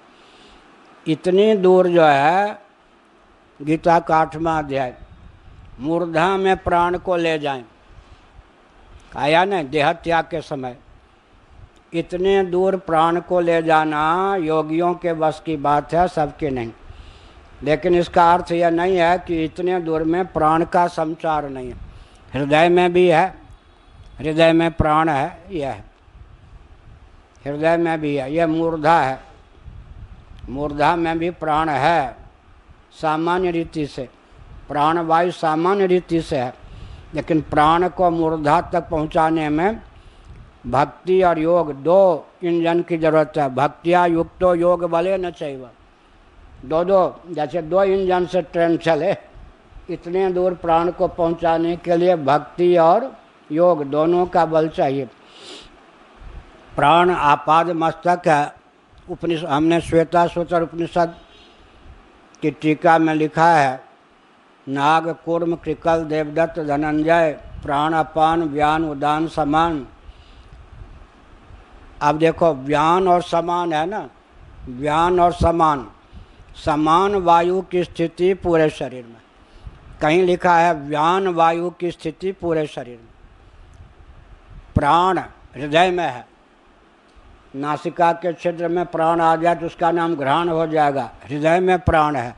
इतनी दूर जो है गीता का 8वां अध्याय, मूर्धा में प्राण को ले जाएं, आया नहीं? देह त्याग के समय इतने दूर प्राण को ले जाना योगियों के बस की बात है, सबके नहीं। लेकिन इसका अर्थ यह नहीं है कि इतने दूर में प्राण का संचार नहीं है। हृदय में भी है, हृदय में प्राण है, यह है, हृदय में भी है। यह मूर्धा है, मूर्धा में भी प्राण है। सामान्य रीति से प्राणवायु सामान्य रीति से है, लेकिन प्राण को मूर्धा तक पहुंचाने में भक्ति और योग 2 इंजन की जरूरत है। भक्तिया युक्तो योग बले न चाहिए। 2 जैसे 2 इंजन से ट्रेन चले, इतने दूर प्राण को पहुंचाने के लिए भक्ति और योग दोनों का बल चाहिए। प्राण आपाद मस्तक है। उपनिषद, हमने श्वेता सूत्र उपनिषद की टीका में लिखा है, नाग कूर्म कृकल देवदत्त धनंजय प्राण अपान व्यान उदान समान। अब देखो व्यान और समान है ना, व्यान और समान, समान वायु की स्थिति पूरे शरीर में। कहीं लिखा है व्यान वायु की स्थिति पूरे शरीर में। प्राण हृदय में है, नासिका के छिद्र में प्राण आ जाए तो उसका नाम घ्राण हो जाएगा। हृदय में प्राण है,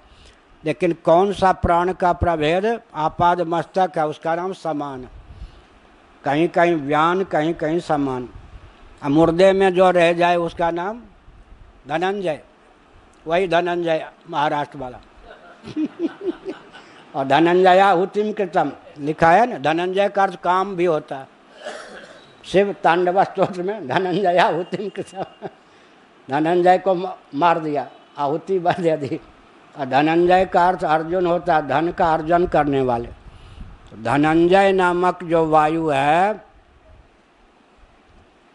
लेकिन कौन सा प्राण का प्रभेद? आपाद मस्तक है, उसका नाम समान है। कहीं कहीं व्यान, कहीं कहीं समान। मुर्दे में जो रह जाए उसका नाम धनंजय, वही धनंजय महाराष्ट्र वाला। और धनंजया हुतिम कृतम लिखा है ना, धनंजय का अर्थ काम भी होता है। शिव तांडव स्तोत्र में धनंजया हुतिम कृतम, धनंजय को मार दिया, आहुति बह दे दी। और धनंजय का अर्थ अर्जुन होता है, धन का अर्जन करने वाले। तो धनंजय नामक जो वायु है,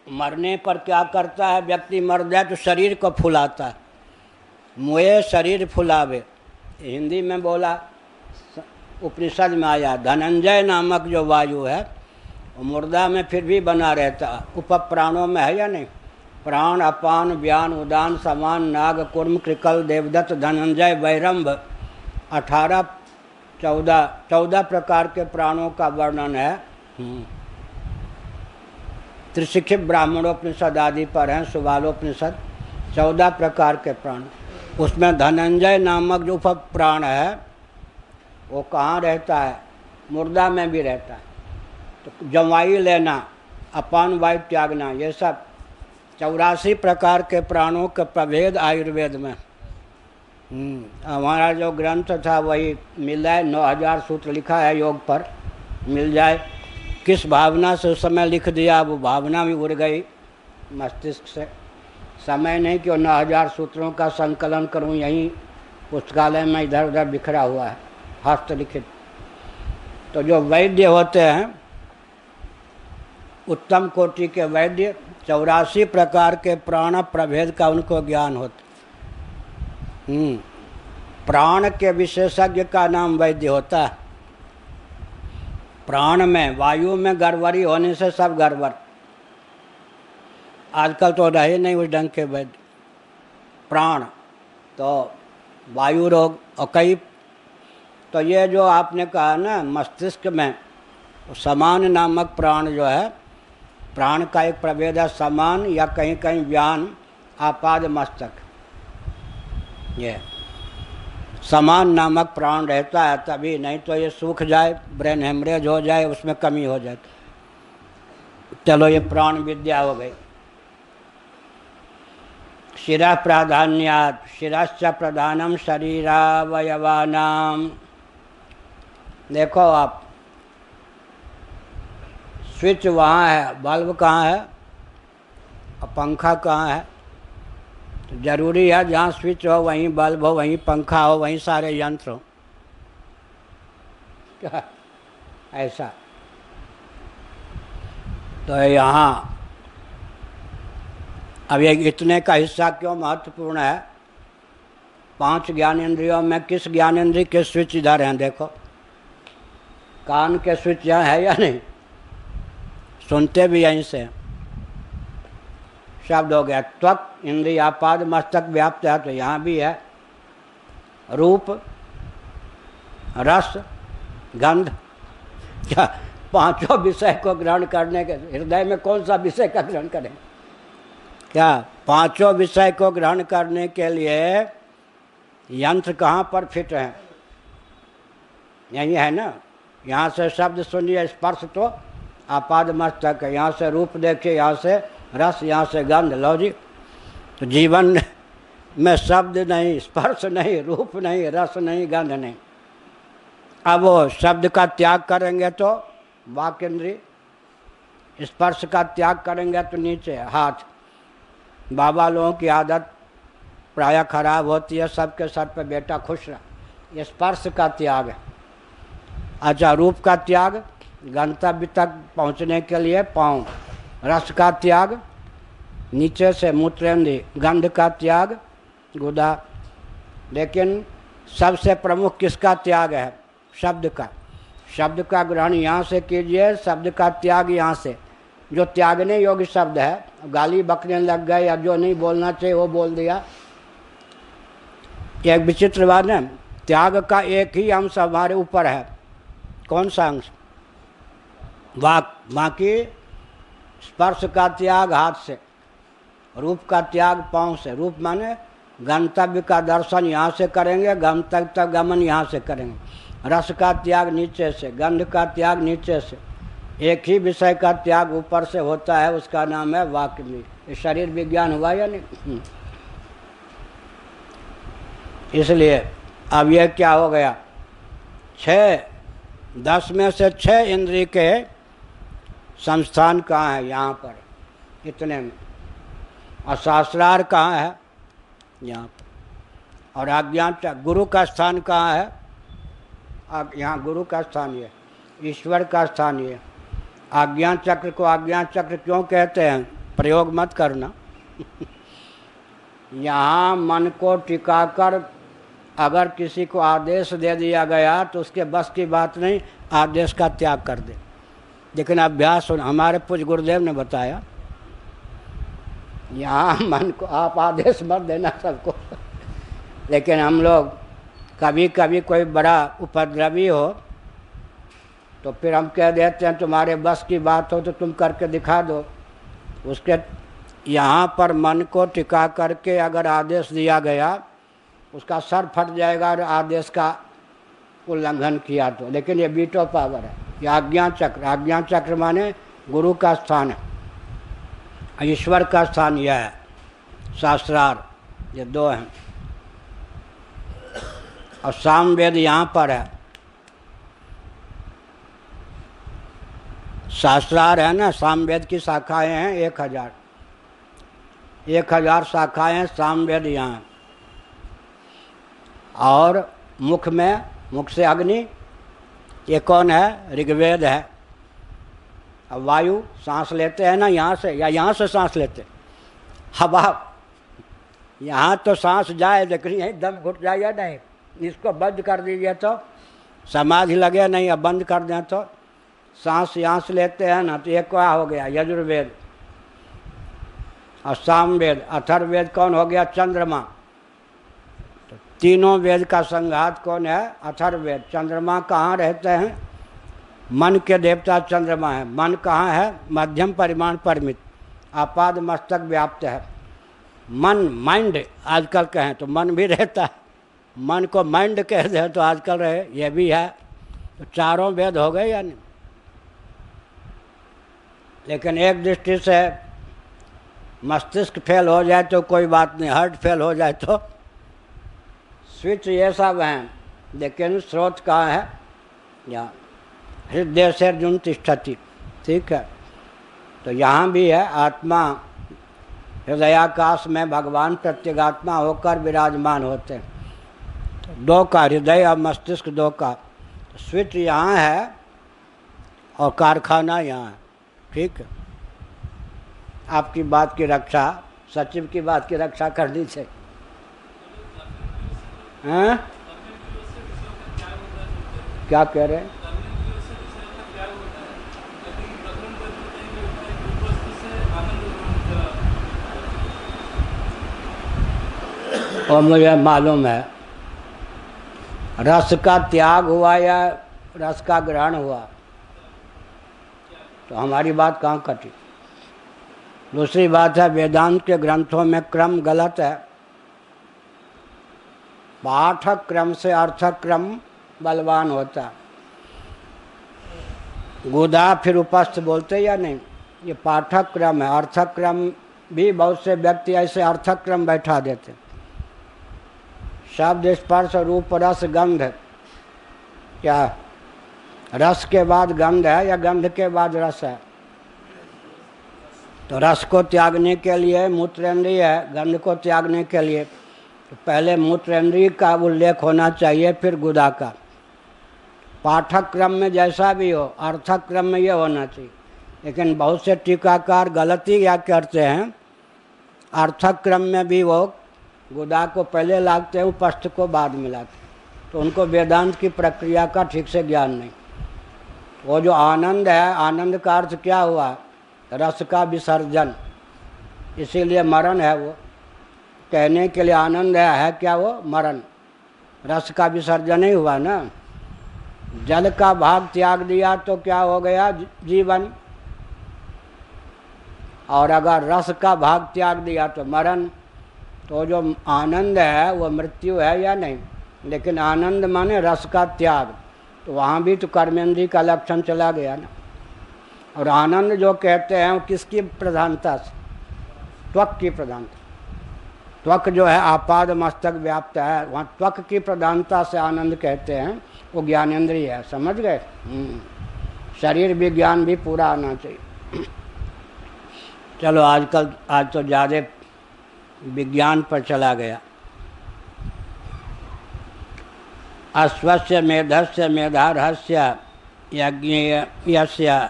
मरने पर क्या करता है, व्यक्ति मर जाए तो शरीर को फुलाता है, मुए शरीर फुलावे, हिंदी में बोला, उपनिषद में आया। धनंजय नामक जो वायु है वो मुर्दा में फिर भी बना रहता है। उपप्राणों में है या नहीं, प्राण, अपान, व्यान, उदान, समान, नाग, कुर्म, कृकल, देवदत्त, धनंजय, वैरंभ, 14 प्रकार के प्राणों का वर्णन है। त्रिशिक्षित ब्राह्मणोपनिषद आदि पर हैं, सुबालोपनिषद, 14 प्रकार के प्राण। उसमें धनंजय नामक जो उपप्राण है वो कहाँ रहता है, मुर्दा में भी रहता है। तो जमाई लेना, अपान वायु त्यागना, ये सब 84 प्रकार के प्राणों के प्रभेद आयुर्वेद में। हमारा जो ग्रंथ था वही मिल जाए, 9000 सूत्र लिखा है योग पर, मिल जाए। किस भावना से उस समय लिख दिया, वो भावना भी उड़ गई मस्तिष्क से। समय नहीं कि 9000 सूत्रों का संकलन करूं, यहीं पुस्तकालय में इधर उधर बिखरा हुआ है, हस्तलिखित। तो जो वैद्य होते हैं, उत्तम कोटि के वैद्य, 84 प्रकार के प्राण प्रभेद का उनको ज्ञान होता। प्राण के विशेषज्ञ का नाम वैद्य होता है। प्राण में, वायु में गड़बड़ी होने से सब गड़बड़। आजकल तो रहे नहीं उस ढंग के वैद्य। प्राण तो वायु रोग और कई, तो ये जो आपने कहा ना मस्तिष्क में समान नामक प्राण जो है, प्राण का एक प्रभेद है समान, या कहीं कहीं व्यान, आपाद मस्तक, ये समान नामक प्राण रहता है तभी, नहीं तो ये सूख जाए, ब्रेन हेमरेज हो जाए, उसमें कमी हो जाए। चलो ये प्राण विद्या हो गई। शिरा प्राधान्यात्, शिरश्च प्रधानम शरीरावयवानाम। देखो आप, स्विच वहाँ है, बल्ब कहाँ है और पंखा कहाँ है। तो जरूरी है जहाँ स्विच हो वहीं बल्ब हो, वहीं पंखा हो, वहीं सारे यंत्र हो, क्या ऐसा। तो यहाँ अब ये इतने का हिस्सा क्यों महत्वपूर्ण है। 5 ज्ञानेंद्रियों में किस ज्ञानेंद्रिय के स्विच इधर हैं, देखो कान के स्विच यहाँ है या नहीं, सुनते भी यहीं से। शब्द हो गया त्वक, इंद्रिय, आपाद मस्तक व्याप्त है, तो यहाँ भी है। रूप, रस, गंध, क्या 5 विषय को ग्रहण करने के, हृदय में कौन सा विषय का ग्रहण करें, क्या 5 विषय को ग्रहण करने के लिए यंत्र कहाँ पर फिट हैं, यही है ना। यहाँ से शब्द सुनिए, स्पर्श तो आपाद मस्तक है, यहाँ से रूप देखिए, यहाँ से रस, यहाँ से गंध, लो जी। तो जीवन में शब्द नहीं, स्पर्श नहीं, रूप नहीं, रस नहीं, गंध नहीं। अब वो शब्द का त्याग करेंगे तो वाक इंद्रिय, स्पर्श का त्याग करेंगे तो नीचे हाथ। बाबा लोगों की आदत प्रायः खराब होती है, सबके सर पे बेटा खुश रहा, ये स्पर्श का त्याग है। अच्छा, रूप का त्याग गंतव्य तक पहुंचने के लिए पाँव, रस का त्याग नीचे से मूत्रेंद्रिय, गंध का त्याग गुदा। लेकिन सबसे प्रमुख किसका त्याग है, शब्द का। शब्द का ग्रहण यहाँ से कीजिए, शब्द का त्याग यहाँ से। जो त्यागने योग्य शब्द है, गाली बकने लग गए या जो नहीं बोलना चाहिए वो बोल दिया। एक विचित्र बात है, त्याग का एक ही अंश हमारे ऊपर है, कौन सा अंश, वाक। बाकी स्पर्श का त्याग हाथ से, रूप का त्याग पाँव से। रूप माने गंतव्य का दर्शन यहाँ से करेंगे, गंतव्य तक गमन यहाँ से करेंगे। रस का त्याग नीचे से, गंध का त्याग नीचे से, एक ही विषय का त्याग ऊपर से होता है, उसका नाम है वाक्य में। ये शरीर विज्ञान हुआ या नहीं? इसलिए अब ये क्या हो गया, 10 में से 6 इंद्रिय के संस्थान कहाँ है? यहाँ पर, इतने में। और शास्त्रार्थ कहाँ है? यहाँ पर। और आज्ञा गुरु का स्थान कहाँ है? यहाँ गुरु का स्थान ये, ईश्वर का स्थान ये। आज्ञा चक्र को आज्ञा चक्र क्यों कहते हैं? प्रयोग मत करना। यहाँ मन को टिकाकर अगर किसी को आदेश दे दिया गया तो उसके बस की बात नहीं, आदेश का त्याग कर दे। लेकिन अभ्यास हमारे पूज्य गुरुदेव ने बताया, यहाँ मन को आप आदेश मत देना सबको। लेकिन हम लोग कभी कभी कोई बड़ा उपद्रवी हो तो फिर हम कह देते हैं तुम्हारे बस की बात हो तो तुम करके दिखा दो। उसके यहाँ पर मन को टिका करके अगर आदेश दिया गया, उसका सर फट जाएगा और आदेश का उल्लंघन किया तो। लेकिन ये वीटो पावर है, ये आज्ञा चक्र। आज्ञा चक्र माने गुरु का स्थान है, ईश्वर का स्थान यह है, शास्त्रार्थ, ये 2 हैं। और सामवेद यहाँ पर है। शास्त्रार्थ है ना, सामवेद की शाखाएं हैं 1000 शाखाएं सामवेद यहाँ हैं। और मुख से अग्नि, ये कौन है? ऋग्वेद है। अब वायु सांस लेते हैं ना यहाँ से, या यहाँ से सांस लेते? हवा, यहाँ तो सांस जाए लेकिन यहीं दम घुट जाए या नहीं? इसको बंद कर दीजिए तो समाधि लगे नहीं, अब बंद कर दें तो सांस यहाँ से लेते हैं ना, तो ये क्या हो गया? यजुर्वेद। और सामवेद, अथर्ववेद कौन हो गया? चंद्रमा। तो तीनों वेद का संघात कौन है? अथर्ववेद। चंद्रमा कहाँ रहते हैं? मन के देवता चंद्रमा है। मन कहाँ है? मध्यम परिमाण परिमित, आपाद मस्तक व्याप्त है। मन, माइंड आजकल कहें तो मन भी रहता है, मन को माइंड कह दे तो आजकल रहे, ये भी है। तो चारों वेद हो गए या नहीं? लेकिन एक दृष्टि से मस्तिष्क फेल हो जाए तो कोई बात नहीं, हार्ट फेल हो जाए तो स्विच ये सब हैं। लेकिन स्रोत कहाँ है? यहाँ हृदय से अर्जुन तिष्ठति, ठीक है। तो यहाँ भी है, आत्मा हृदयाकाश में भगवान प्रत्यगात्मा होकर विराजमान होते हैं। तो 2 का, हृदय और मस्तिष्क 2 का। तो स्विच यहाँ है और कारखाना यहाँ है, ठीक है। आपकी बात की रक्षा, सचिव की बात की रक्षा करनी चाहिए। हैं? क्या कह रहे हैं? और मुझे मालूम है रस का त्याग हुआ या रस का ग्रहण हुआ तो हमारी बात कहाँ कटी। दूसरी बात है, वेदांत के ग्रंथों में क्रम गलत है। पाठक क्रम से अर्थक क्रम बलवान होता है। गुदा फिर उपस्थ बोलते या नहीं? ये पाठक क्रम है। अर्थक क्रम भी बहुत से व्यक्ति ऐसे अर्थक क्रम बैठा देते। शब्द, स्पर्श, रूप, रस, गंध, क्या रस के बाद गंध है या गंध के बाद रस है? तो रस को त्यागने के लिए मूत्रेंद्रिय है, गंध को त्यागने के लिए तो पहले मूत्रेंद्रिय का उल्लेख होना चाहिए, फिर गुदा का। पाठक क्रम में जैसा भी हो, अर्थक क्रम में ये होना चाहिए। लेकिन बहुत से टीकाकार गलती क्या करते हैं, अर्थक क्रम में भी वो गुदा को पहले लागते हैं, उपस्थ को बाद में लाते, तो उनको वेदांत की प्रक्रिया का ठीक से ज्ञान नहीं। वो जो आनंद है, आनंद का अर्थ क्या हुआ? रस का विसर्जन, इसीलिए मरण है। वो कहने के लिए आनंद है क्या? वो मरण, रस का विसर्जन ही हुआ ना। जल का भाग त्याग दिया तो क्या हो गया? जीवन। और अगर रस का भाग त्याग दिया तो मरण। तो जो आनंद है वो मृत्यु है या नहीं? लेकिन आनंद माने रस का त्याग, तो वहाँ भी तो कर्मेंद्रिय का लक्षण चला गया ना। और आनंद जो कहते हैं वो किसकी प्रधानता से? त्वक की प्रधानता। त्वक जो है आपाद मस्तक व्याप्त है, वहाँ त्वक की प्रधानता से आनंद कहते हैं, वो ज्ञानेंद्रिय है। समझ गए? शरीर विज्ञान भी पूरा आना चाहिए। चलो आज तो ज़्यादा विज्ञान पर चला गया। अश्वस्य मेधस्य मेधारहस्य यज्ञस्य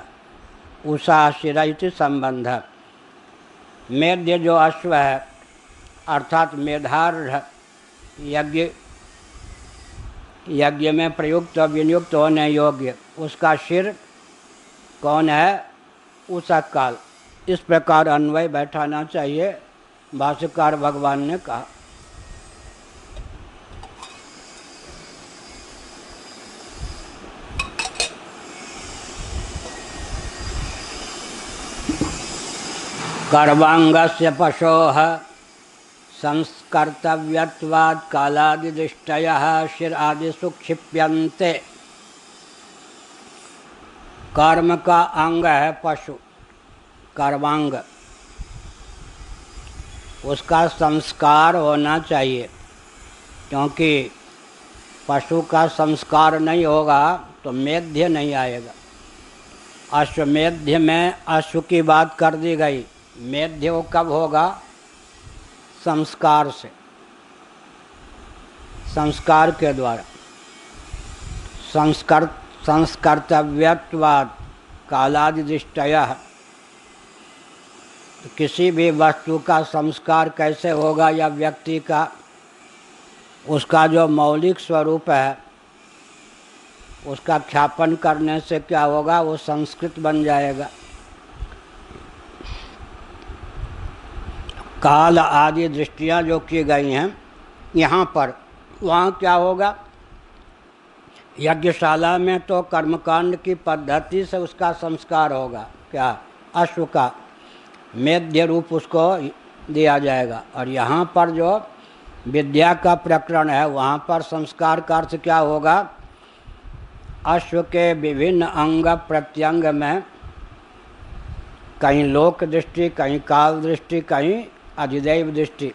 उषा शिरैति संबंध। मेध्य जो अश्व है अर्थात मेधार्ह यज्ञ में प्रयुक्त और विनियुक्त होने योग्य, उसका शिर कौन है? उषा काल। इस प्रकार अन्वय बैठाना चाहिए, भाष्यकार भगवान ने कहा। कर्वांगस्य पशोः संस्कर्तव्यत्वात् कालादिदृष्टयः शिर आदिषु क्षिप्यन्ते। कर्म का अंग है पशु, कर्मांग, उसका संस्कार होना चाहिए, क्योंकि पशु का संस्कार नहीं होगा तो मेध्य नहीं आएगा। अश्वमेध्य में अश्व की बात कर दी गई, मेध्य वो कब होगा? संस्कार से, संस्कार के द्वारा। संस्कर्तव्यत्वात् कालादिदृष्टयः, किसी भी वस्तु का संस्कार कैसे होगा या व्यक्ति का? उसका जो मौलिक स्वरूप है उसका ख्यापन करने से क्या होगा? वो संस्कृत बन जाएगा। काल आदि दृष्टियाँ जो की गई हैं यहाँ पर, वहाँ क्या होगा? यज्ञशाला में तो कर्मकांड की पद्धति से उसका संस्कार होगा। क्या? अश्व का मेध्य रूप उसको दिया जाएगा। और यहाँ पर जो विद्या का प्रकरण है वहाँ पर संस्कार का अर्थ क्या होगा? अश्व के विभिन्न अंग प्रत्यंग में कहीं लोक दृष्टि, कहीं काल दृष्टि, कहीं अधिदैव दृष्टि,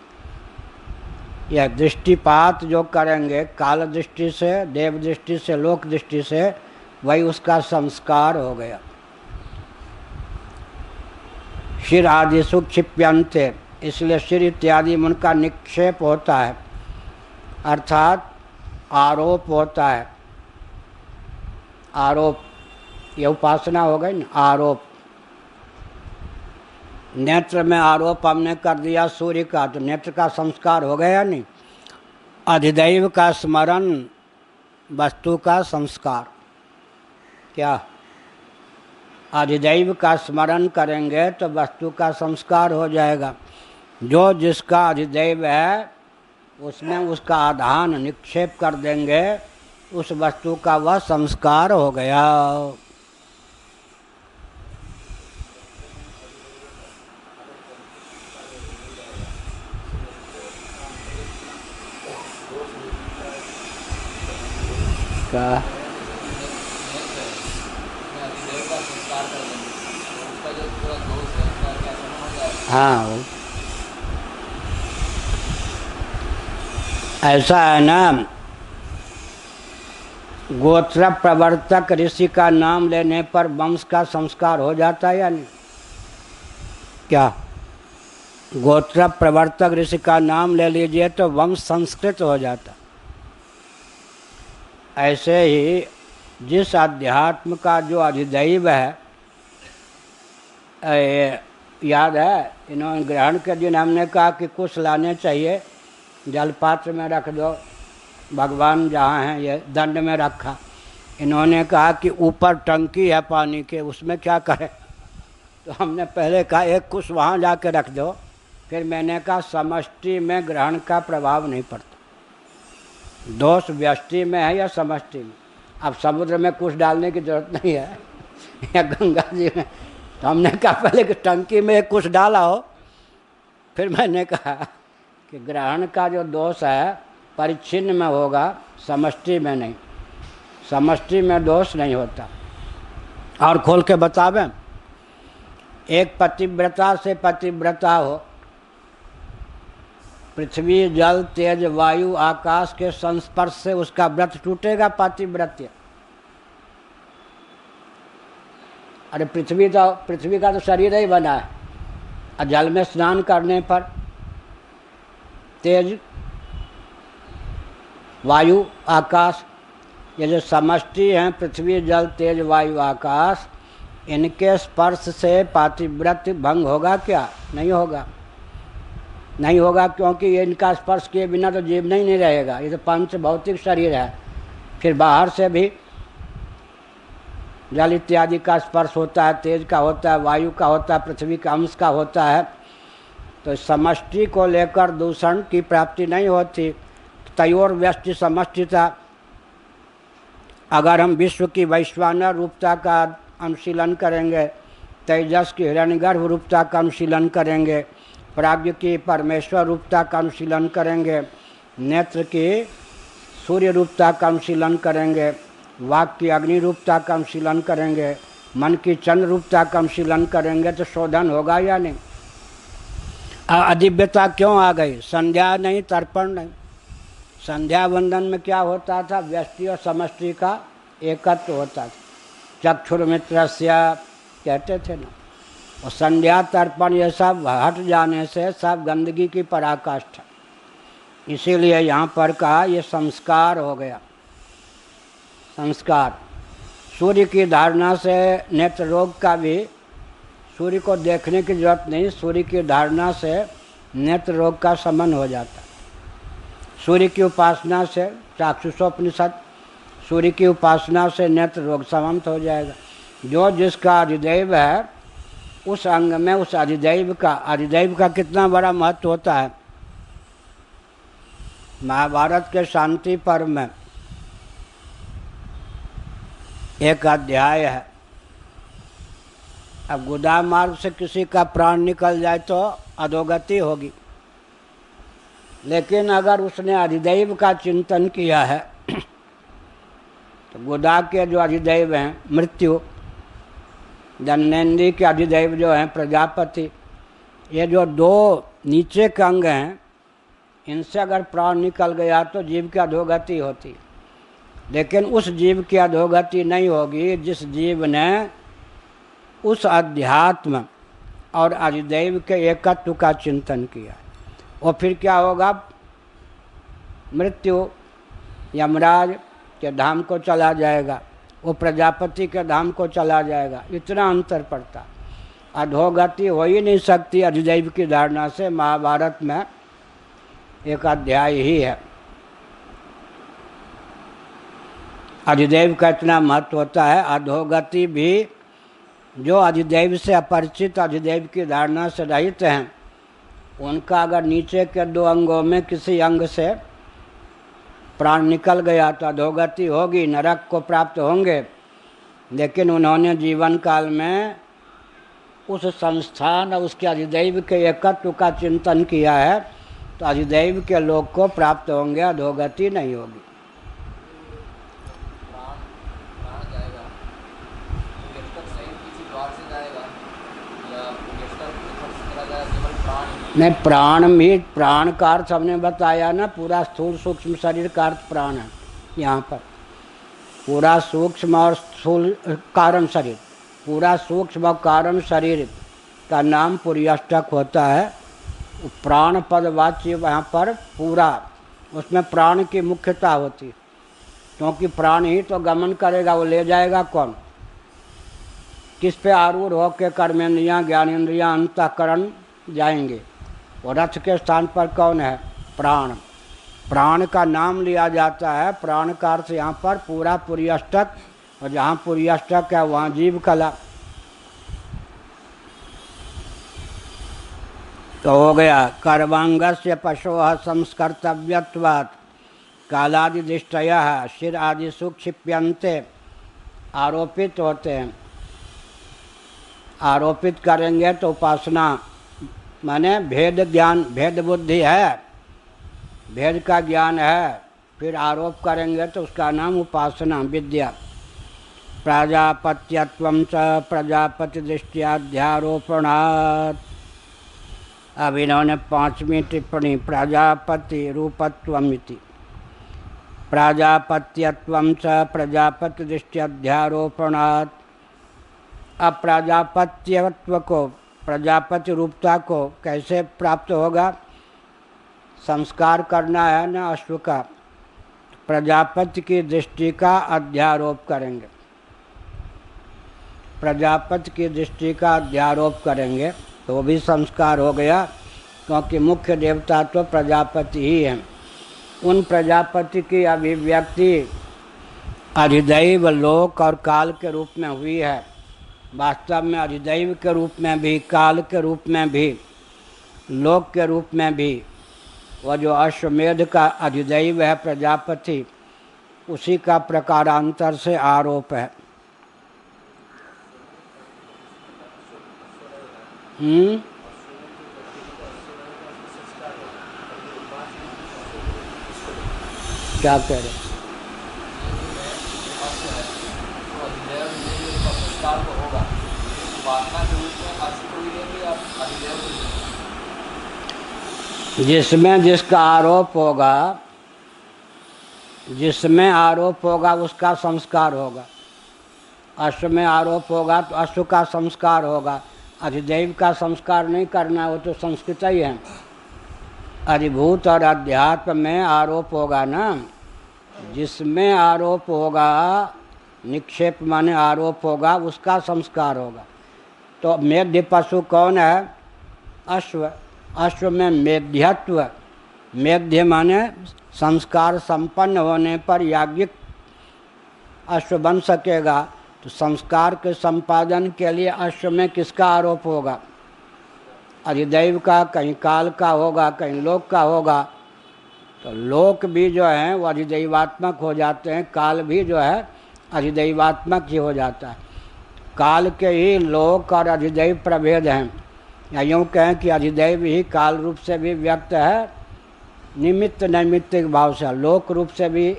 यह दृष्टिपात जो करेंगे काल दृष्टि से, देव दृष्टि से, लोक दृष्टि से, वही उसका संस्कार हो गया। शिर आदि सुक्षिप्यन्ते, इसलिए शिर इत्यादि में उनका निक्षेप होता है, अर्थात आरोप होता है। आरोप, ये उपासना हो गई ना, आरोप। नेत्र में आरोप हमने कर दिया सूर्य का, तो नेत्र का संस्कार हो गया नहीं। अधिदैव का स्मरण, वस्तु का संस्कार। क्या? अधिदैव का स्मरण करेंगे तो वस्तु का संस्कार हो जाएगा। जो जिसका अधिदैव है उसमें उसका आधान निक्षेप कर देंगे, उस वस्तु का वह संस्कार हो गया। का हाँ, ऐसा है ना, गोत्र प्रवर्तक ऋषि का नाम लेने पर वंश का संस्कार हो जाता है या नहीं? क्या? गोत्र प्रवर्तक ऋषि का नाम ले लीजिए तो वंश संस्कृत हो जाता। ऐसे ही जिस अध्यात्म का जो अधिदैव है, याद है इन्होंने ग्रहण के दिन हमने कहा कि कुछ लाने चाहिए, जलपात्र में रख दो, भगवान जहाँ हैं ये दंड में रखा। इन्होंने कहा कि ऊपर टंकी है पानी के, उसमें क्या करें? तो हमने पहले कहा एक कुछ वहाँ जाके रख दो। फिर मैंने कहा समष्टि में ग्रहण का प्रभाव नहीं पड़ता, दोष व्यष्टि में है या समष्टि में। अब समुद्र में कुछ डालने की जरूरत नहीं है या गंगा जी में, तो हमने कहा पहले कि टंकी में कुछ डाला हो। फिर मैंने कहा कि ग्रहण का जो दोष है परिच्छिन्न में होगा, समष्टि में नहीं। समष्टि में दोष नहीं होता। और खोल के बतावें, एक पतिव्रता से पतिव्रता हो, पृथ्वी जल तेज वायु आकाश के संस्पर्श से उसका व्रत टूटेगा पातिव्रत्य। अरे पृथ्वी का तो शरीर ही बना है, और जल में स्नान करने पर तेज वायु आकाश, ये जो समष्टि हैं पृथ्वी जल तेज वायु आकाश, इनके स्पर्श से पातिव्रत्य भंग होगा क्या? नहीं होगा, नहीं होगा, क्योंकि ये इनका स्पर्श किए बिना तो जीव नहीं रहेगा। ये तो पंच भौतिक शरीर है, फिर बाहर से भी जल इत्यादि का स्पर्श होता है, तेज का होता है, वायु का होता है, पृथ्वी का अंश का होता है। तो समष्टि को लेकर दूषण की प्राप्ति नहीं होती। तयोर व्यष्टि समष्टिता, अगर हम विश्व की वैश्वानर रूपता का अनुशीलन करेंगे, तेजस की हिरण्यगर्भ रूपता का अनुशीलन करेंगे, प्राज्ञ की परमेश्वर रूपता का अनुशीलन करेंगे, नेत्र की सूर्य रूपता का अनुशीलन करेंगे, वाक की अग्नि रूपता का अनुशीलन करेंगे, मन की चंद्र रूपता का अनुशीलन करेंगे, तो शोधन होगा या नहीं? अदिव्यता क्यों आ गई? संध्या नहीं, तर्पण नहीं। संध्या वंदन में क्या होता था? व्यष्टि और समष्टि का एकत्व होता था, चक्षुर्मित्रस्य कहते थे ना। और संध्या तर्पण ये सब हट जाने से सब गंदगी की पराकाष्ठा। इसीलिए यहाँ पर कहा ये संस्कार हो गया। संस्कार, सूर्य की धारणा से नेत्र रोग का भी, सूर्य को देखने की जरूरत नहीं, सूर्य की धारणा से नेत्र रोग का शमन हो जाता है। सूर्य की उपासना से, चाक्षुषोपनिषद, सूर्य की उपासना से नेत्र रोग समाप्त हो जाएगा। जो जिसका अधिदैव है उस अंग में उस अधिदैव का कितना बड़ा महत्व होता है। महाभारत के शांति पर्व में एक अध्याय है, अब गुदा मार्ग से किसी का प्राण निकल जाए तो अधोगति होगी, लेकिन अगर उसने अधिदैव का चिंतन किया है तो गुदा के जो अधिदैव हैं मृत्यु, जननेन्द्रिय के अधिदैव जो हैं प्रजापति, ये जो दो नीचे के अंग हैं, इनसे अगर प्राण निकल गया तो जीव की अधोगति होती। लेकिन उस जीव की अधोगति नहीं होगी जिस जीव ने उस अध्यात्म और अधिदैव के एकत्व का चिंतन किया। और फिर क्या होगा? मृत्यु यमराज के धाम को चला जाएगा, वो प्रजापति के धाम को चला जाएगा। इतना अंतर पड़ता। अधोगति हो ही नहीं सकती अधिदैव की धारणा से। महाभारत में एक अध्याय ही है, अधिदैव का इतना महत्व होता है। अधोगति भी जो अधिदैव से अपरिचित, अधिदैव की धारणा से रहित हैं, उनका अगर नीचे के दो अंगों में किसी अंग से प्राण निकल गया तो अधोगति होगी, नरक को प्राप्त होंगे। लेकिन उन्होंने जीवन काल में उस संस्थान और उसके अधिदैव के एकत्व का चिंतन किया है, तो अधिदैव के लोक को प्राप्त होंगे, अधोगति नहीं होगी। नहीं, प्राण का अर्थ हमने बताया ना, पूरा स्थूल सूक्ष्म शरीर का अर्थ प्राण है। यहाँ पर पूरा सूक्ष्म और स्थूल कारण शरीर, पूरा सूक्ष्म और कारण शरीर का नाम पुर्यष्टक होता है। प्राण पद वाच्य यहाँ पर पूरा, उसमें प्राण की मुख्यता होती है, क्योंकि प्राण ही तो गमन करेगा, वो ले जाएगा कौन? किस पे आरूढ़ होकर कर्मेंद्रियाँ ज्ञानेंद्रियाँ अंतःकरण जाएंगे? और रथ के स्थान पर कौन है? प्राण। प्राण का नाम लिया जाता है। प्राण का अर्थ यहाँ पर पूरा पुर्यष्टक, और जहाँ पुर्यष्टक है वहाँ जीव कला। तो हो गया कर्वांगस्य पशोः संस्कर्तव्यत्वात् कालादिदृष्टयः शिर आदि सुख क्षिप्यन्ते, आरोपित होते हैं। आरोपित करेंगे तो उपासना माने भेद ज्ञान, भेद बुद्धि है, भेद का ज्ञान है, फिर आरोप करेंगे तो उसका नाम उपासना विद्या। प्राजापत्यत्वं च प्रजापतिदृष्ट्याध्यारोपणात्। अब इन्होंने 5वीं टिप्पणी प्रजापति रूपत्वम इति प्राजापत्यत्वं च प्रजापतिदृष्ट्याध्यारोपणात्। अब प्रजापत्यत्व को, प्रजापति रूपता को कैसे प्राप्त होगा? संस्कार करना है ना अश्व का, प्रजापति की दृष्टि का अध्यारोप करेंगे। प्रजापति की दृष्टि का अध्यारोप करेंगे तो वो भी संस्कार हो गया, क्योंकि मुख्य देवता तो प्रजापति ही हैं। उन प्रजापति की अभिव्यक्ति अधिदैव, लोक और काल के रूप में हुई है। वास्तव में अधिदैव के रूप में भी, काल के रूप में भी, लोक के रूप में भी वह जो अश्वमेध का अधिदैव है प्रजापति, उसी का प्रकारांतर से आरोप है। क्या कह रहे? जिसमें जिसका आरोप होगा, जिसमें आरोप होगा उसका संस्कार होगा। अश्व में आरोप होगा तो अश्व का संस्कार होगा। अधिदैव का संस्कार नहीं करना, वो तो संस्कृत ही है। अधिभूत और अध्यात्म में आरोप होगा ना, जिसमें आरोप होगा, निक्षेप माने आरोप होगा, उसका संस्कार होगा। तो मेध्य पशु कौन है? अश्व। अश्व में मेध्यत्व, मेध्य माने संस्कार संपन्न होने पर याज्ञिक अश्व बन सकेगा। तो संस्कार के संपादन के लिए अश्व में किसका आरोप होगा? अधिदैव का, कहीं काल का होगा, कहीं लोक का होगा। तो लोक भी जो है वो अधिदैवात्मक हो जाते हैं, काल भी जो है अधिदैवात्मक ही हो जाता है। काल के ही लोक और अधिदैव प्रभेद हैं, या यूँ कहें कि अधिदैव ही काल रूप से भी व्यक्त है, निमित्त नैमित्तिक भाव से। लोक रूप से भी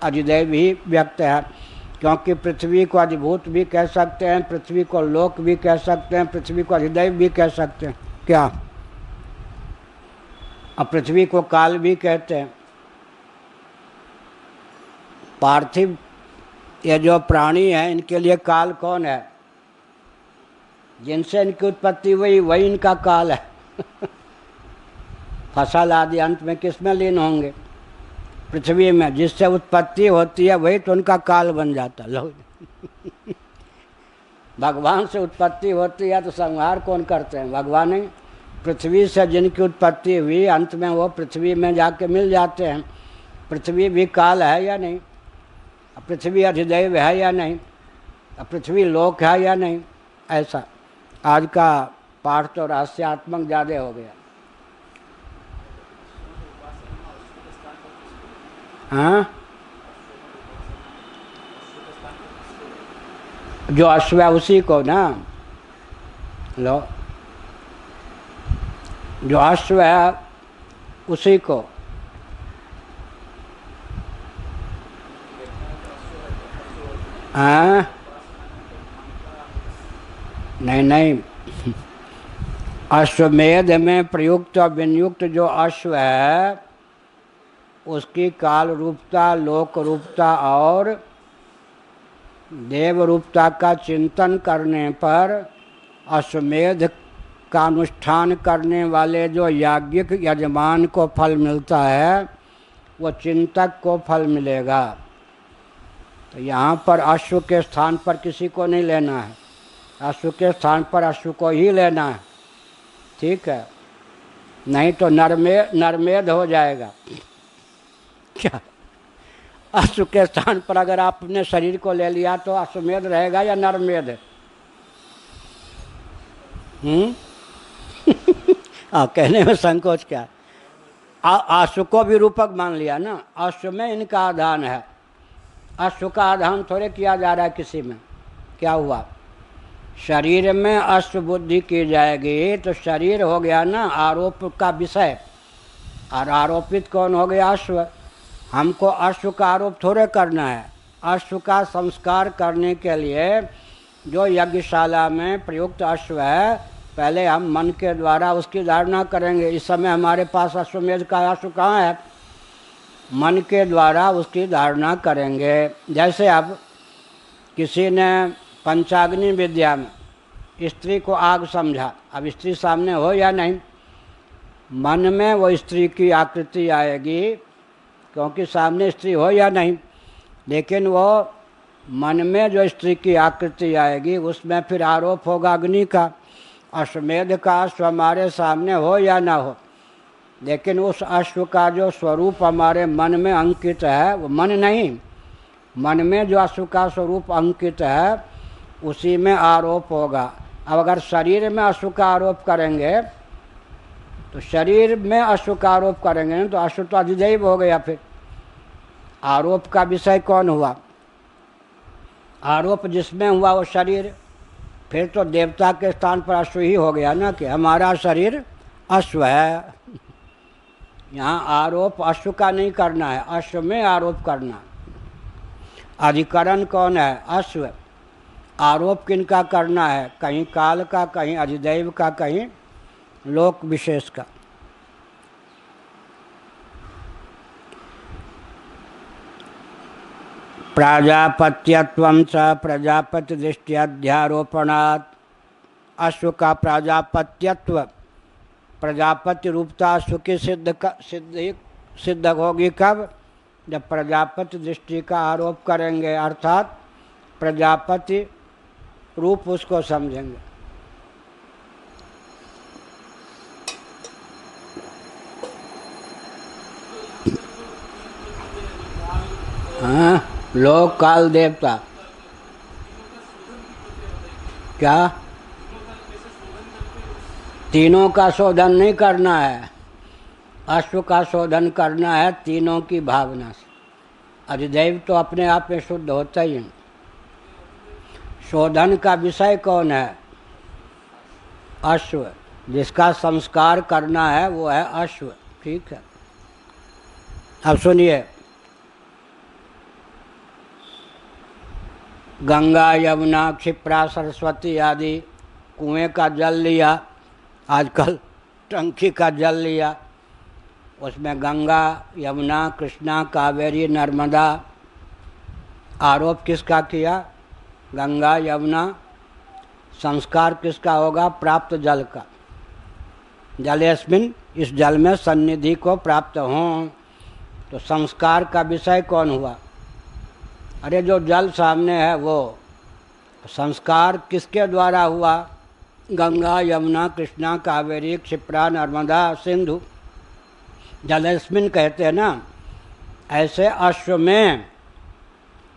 अधिदैव ही व्यक्त है, क्योंकि पृथ्वी को अधिभूत भी कह सकते हैं, पृथ्वी को लोक भी कह सकते हैं, पृथ्वी को अधिदैव भी कह सकते हैं। क्या? अब पृथ्वी को काल भी कहते हैं। पार्थिव ये जो प्राणी हैं, इनके लिए काल कौन है? जिनसे इनकी उत्पत्ति हुई वही इनका काल है। फसल आदि अंत में किस में लीन होंगे? पृथ्वी में। जिससे उत्पत्ति होती है वही तो उनका काल बन जाता। लो भगवान से उत्पत्ति होती है तो संहार कौन करते हैं? भगवान ही। पृथ्वी से जिनकी उत्पत्ति हुई, अंत में वो पृथ्वी में जाके मिल जाते हैं। पृथ्वी भी काल है या नहीं? पृथ्वी अधिदैव है या नहीं? पृथ्वी लोक है या नहीं? ऐसा आज का पाठ तो रहस्यात्मक ज़्यादा हो गया। हाँ, जो अश्व है उसी को ना, लो, जो अश्व है उसी को। हाँ, नहीं, अश्वमेध में प्रयुक्त और विनियुक्त जो अश्व है उसकी काल रूपता, लोक रूपता और देव रूपता का चिंतन करने पर अश्वमेध का अनुष्ठान करने वाले जो याज्ञिक यजमान को फल मिलता है, वो चिंतक को फल मिलेगा। तो यहाँ पर अश्व के स्थान पर किसी को नहीं लेना है, अश्व के स्थान पर अश्व को ही लेना है। ठीक है, नहीं तो नरमेध हो जाएगा। क्या? अश्व के स्थान पर अगर आप अपने शरीर को ले लिया तो अश्वमेध रहेगा या नरमेध? कहने में संकोच क्या? अश्व को भी रूपक मान लिया ना। अश्व में इनका आधान है, अश्व का आधान थोड़े किया जा रहा है किसी में। क्या हुआ? शरीर में अश्व बुद्धि की जाएगी तो शरीर हो गया ना आरोप का विषय, और आरोपित कौन हो गया? अश्व। हमको अश्व का आरोप थोड़े करना है, अश्व का संस्कार करने के लिए जो यज्ञशाला में प्रयुक्त अश्व है, पहले हम मन के द्वारा उसकी धारणा करेंगे। इस समय हमारे पास अश्वमेध का अश्व कहाँ है? मन के द्वारा उसकी धारणा करेंगे। जैसे अब किसी ने पंचाग्नि विद्या में स्त्री को आग समझा, अब स्त्री सामने हो या नहीं, मन में वो स्त्री की आकृति आएगी, क्योंकि सामने स्त्री हो या नहीं, लेकिन वो मन में जो स्त्री की आकृति आएगी उसमें फिर आरोप होगा अग्नि का। अश्वमेध का अश्व हमारे सामने हो या ना हो, लेकिन उस अश्व का जो स्वरूप हमारे मन में अंकित है, वो मन नहीं, मन में जो अश्व का स्वरूप अंकित है उसी में आरोप होगा। अब अगर शरीर में अश्व का आरोप करेंगे तो शरीर में अश्व का आरोप करेंगे तो अश्व तो अधिदैव हो गया। फिर आरोप का विषय कौन हुआ? आरोप जिसमें हुआ वो शरीर, फिर तो देवता के स्थान पर अश्व ही हो गया ना, कि हमारा शरीर अश्व है। यहाँ आरोप अश्व का नहीं करना है, अश्व में आरोप करना है। अधिकरण कौन है? अश्व। आरोप किनका करना है? कहीं काल का, कहीं अधिदैव का, कहीं लोक विशेष का। प्राजापत्यत्वं च प्रजापति दृष्टि अश्व का प्राजापत्यत्व, प्रजापति रूपता अश्व की सिद्ध होगी कब? जब प्रजापति दृष्टि का आरोप करेंगे, अर्थात प्रजापति रूप उसको समझेंगे। हाँ, लोक काल देवता क्या? तीनों का शोधन नहीं करना है, अश्व का शोधन करना है तीनों की भावना से। अधिदैव तो अपने आप में शुद्ध होता ही है। शोधन का विषय कौन है? अश्व। जिसका संस्कार करना है वो है अश्व। ठीक है, अब सुनिए। गंगा, यमुना, क्षिप्रा, सरस्वती आदि कुएं का जल लिया, आजकल टंकी का जल लिया, उसमें गंगा, यमुना, कृष्णा, कावेरी, नर्मदा, आरोप किसका किया? गंगा, यमुना। संस्कार किसका होगा? प्राप्त जल का। जलेस्मिन, इस जल में सन्निधि को प्राप्त हों, तो संस्कार का विषय कौन हुआ? अरे जो जल सामने है वो। संस्कार किसके द्वारा हुआ? गंगा, यमुना, कृष्णा, कावेरी, क्षिप्रा, नर्मदा, सिंधु। जलेस्मिन कहते हैं ना। ऐसे अश्व में,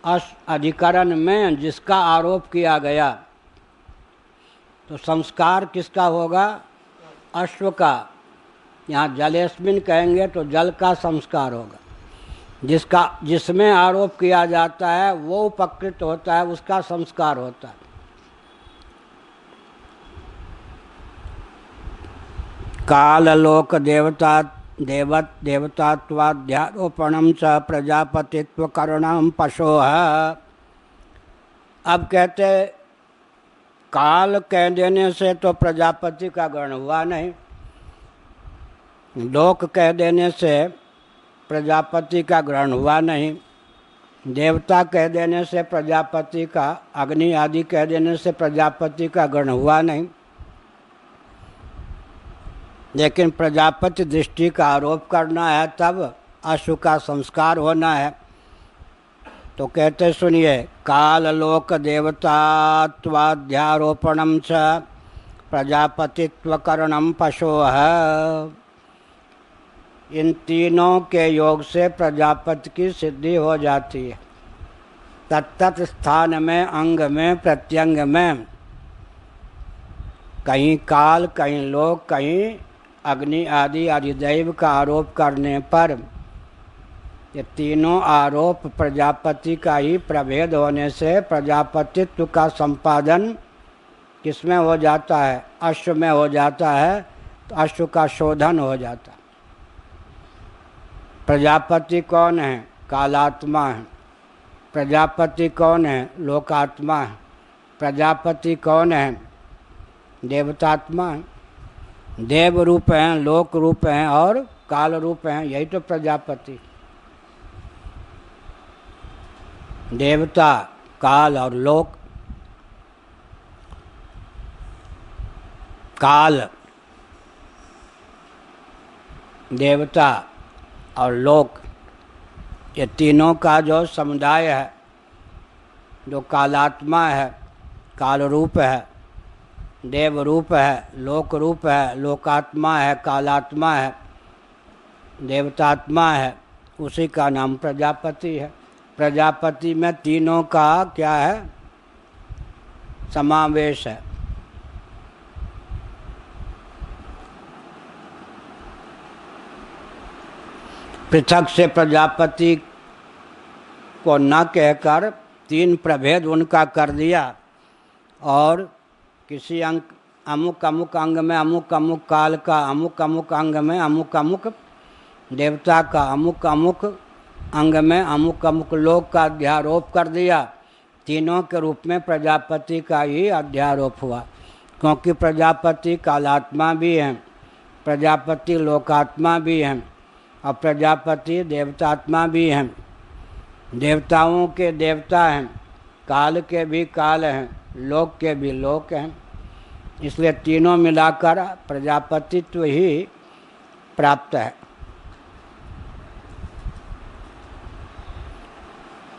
अधिकरण में जिसका आरोप किया गया, तो संस्कार किसका होगा? अश्व का। यहाँ जलेस्मिन कहेंगे तो जल का संस्कार होगा। जिसमें आरोप किया जाता है वो उपकृत होता है, उसका संस्कार होता है। काल लोक देवतात्वाध्यारोपणम च प्रजापतित्व करणम पशोः। अब कहते काल कह देने से तो प्रजापति का गण हुआ नहीं, लोक कह देने से प्रजापति का ग्रहण हुआ नहीं, देवता कह देने से प्रजापति का, अग्नि आदि कह देने से प्रजापति का ग्रहण हुआ नहीं, लेकिन प्रजापति दृष्टि का आरोप करना है तब अश्व का संस्कार होना है। तो कहते सुनिए, काल लोक देवतात्वाध्यारोपणम च प्रजापतित्व करणम पशोः। इन तीनों के योग से प्रजापति की सिद्धि हो जाती है। तत्त स्थान में, अंग में, प्रत्यंग में, कहीं काल, कहीं लोक, कहीं अग्नि आदि अधिदैव का आरोप करने पर ये तीनों आरोप प्रजापति का ही प्रभेद होने से प्रजापतित्व का संपादन किसमें हो जाता है? अश्व में हो जाता है। तो अश्व का शोधन हो जाता है। प्रजापति कौन है? कालात्मा है। प्रजापति कौन है? लोकात्मा है। प्रजापति कौन है? देवतात्मा है। देव रूप हैं, लोक रूप हैं और काल रूप हैं, यही तो प्रजापति। देवता, काल और लोक। काल, देवता और लोक, ये तीनों का जो समुदाय है, जो कालात्मा है, काल रूप है, देव रूप है, लोक रूप है, लोकात्मा है, कालात्मा है, देवतात्मा है, उसी का नाम प्रजापति है। प्रजापति में तीनों का क्या है? समावेश है। पृथक से प्रजापति को न कहकर तीन प्रभेद उनका कर दिया और किसी अमुक अमुक अंग में अमुक अमुक काल का, अमुक अमुक अंग में अमुक अमुक देवता का, अमुक अमुक अंग में अमुक अमुक लोक का अध्यारोप कर दिया। तीनों के रूप में प्रजापति का ही अध्यारोप हुआ, क्योंकि प्रजापति कालात्मा भी हैं, प्रजापति लोकात्मा भी हैं और प्रजापति देवतात्मा भी हैं। देवताओं के देवता हैं, काल के भी काल हैं, लोक के भी लोक हैं। इसलिए तीनों मिलाकर प्रजापतित्व ही प्राप्त है।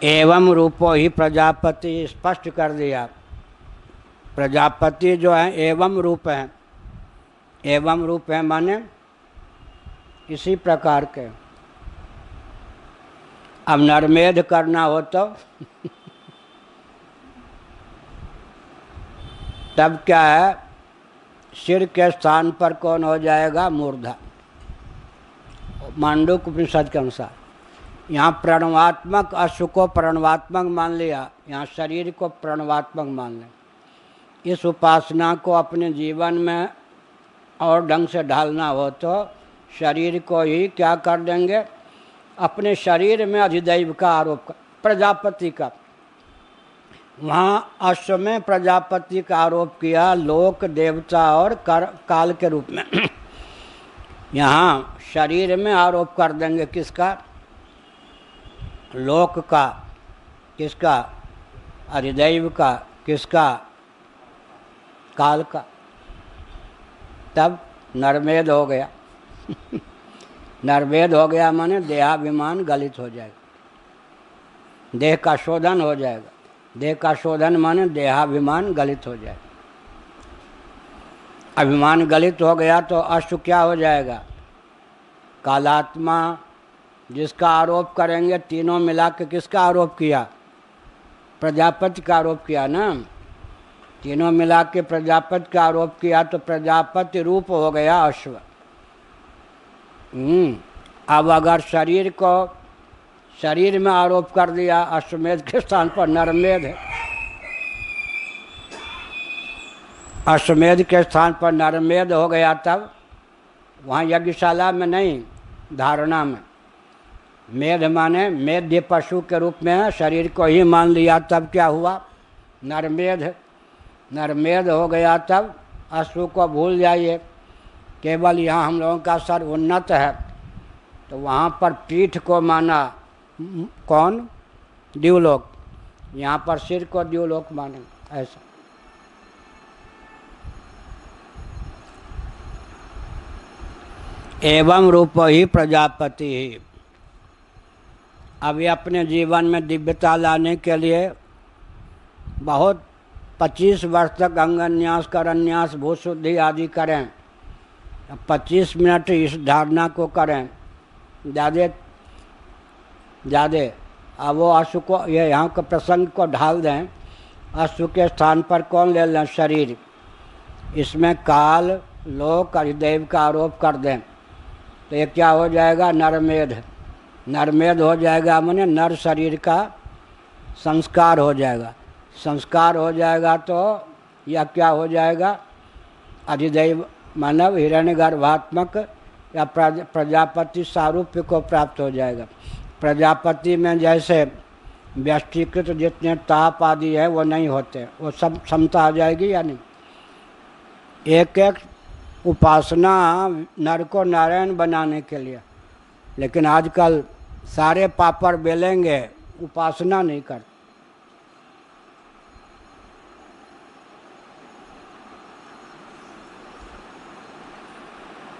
एवं रूपो ही प्रजापति स्पष्ट कर दिया। प्रजापति जो है एवं रूप है। एवं रूप है माने इसी प्रकार के। अब नरमेध करना हो तो तब क्या है? सिर के स्थान पर कौन हो जाएगा? मूर्धा। मांडूक्य उपनिषद के अनुसार यहाँ प्रणवात्मक अश्व को प्रणवात्मक मान लिया, यहाँ शरीर को प्रणवात्मक मान लें। इस उपासना को अपने जीवन में और ढंग से ढालना हो तो शरीर को ही क्या कर देंगे? अपने शरीर में अधिदैव का आरोप कर, प्रजापति का। वहाँ अश्व में प्रजापति का आरोप किया, लोक, देवता और काल के रूप में। यहाँ शरीर में आरोप कर देंगे किसका? लोक का। किसका? अधिदैव का। किसका? काल का। तब नरमेध हो गया। नरमेध हो गया माने देहाभिमान गलित हो जाएगा, देह का शोधन हो जाएगा। देह का शोधन माने देहाभिमान गलित हो जाएगा। अभिमान गलित हो गया तो अश्व क्या हो जाएगा? कालात्मा, जिसका आरोप करेंगे। तीनों मिला के किसका आरोप किया? प्रजापति का आरोप किया ना। तीनों मिला के प्रजापति का आरोप किया तो प्रजापति रूप हो गया अश्व। अब अगर शरीर में आरोप कर दिया अश्वमेध के स्थान पर नरमेध है, अश्वमेध के स्थान पर नरमेध हो गया, तब वहाँ यज्ञशाला में नहीं, धारणा में। मेध माने मेध्य पशु के रूप में शरीर को ही मान लिया, तब क्या हुआ? नरमेध। नरमेध हो गया तब अश्व को भूल जाइए, केवल यहाँ हम लोगों का सर उन्नत है तो वहाँ पर पीठ को माना कौन? द्युलोक। यहाँ पर सिर को द्युलोक माने, ऐसा। एवं रूप ही प्रजापति ही। अभी अपने जीवन में दिव्यता लाने के लिए बहुत 25 वर्ष तक अंगन्यास, करन्यास, भूशुद्धि आदि करें। 25 मिनट इस धारणा को करें, ज़्यादा। अब वो अश्व को, ये यहाँ के प्रसंग को ढाल दें। अश्व के स्थान पर कौन ले लें? शरीर। इसमें काल, लोक, अधिदैव का आरोप कर दें तो ये क्या हो जाएगा? नरमेध। नरमेध हो जाएगा माने नर शरीर का संस्कार हो जाएगा। संस्कार हो जाएगा तो यह क्या हो जाएगा? अधिदैव मानव हिरण्यगर्भात्मक या प्रजापति सारूप्य को प्राप्त हो जाएगा। प्रजापति में जैसे व्यष्टीकृत जितने ताप आदि है वो नहीं होते, वो सब क्षमता आ जाएगी या नहीं। एक एक उपासना नर को नारायण बनाने के लिए, लेकिन आजकल सारे पापड़ बेलेंगे, उपासना नहीं करते।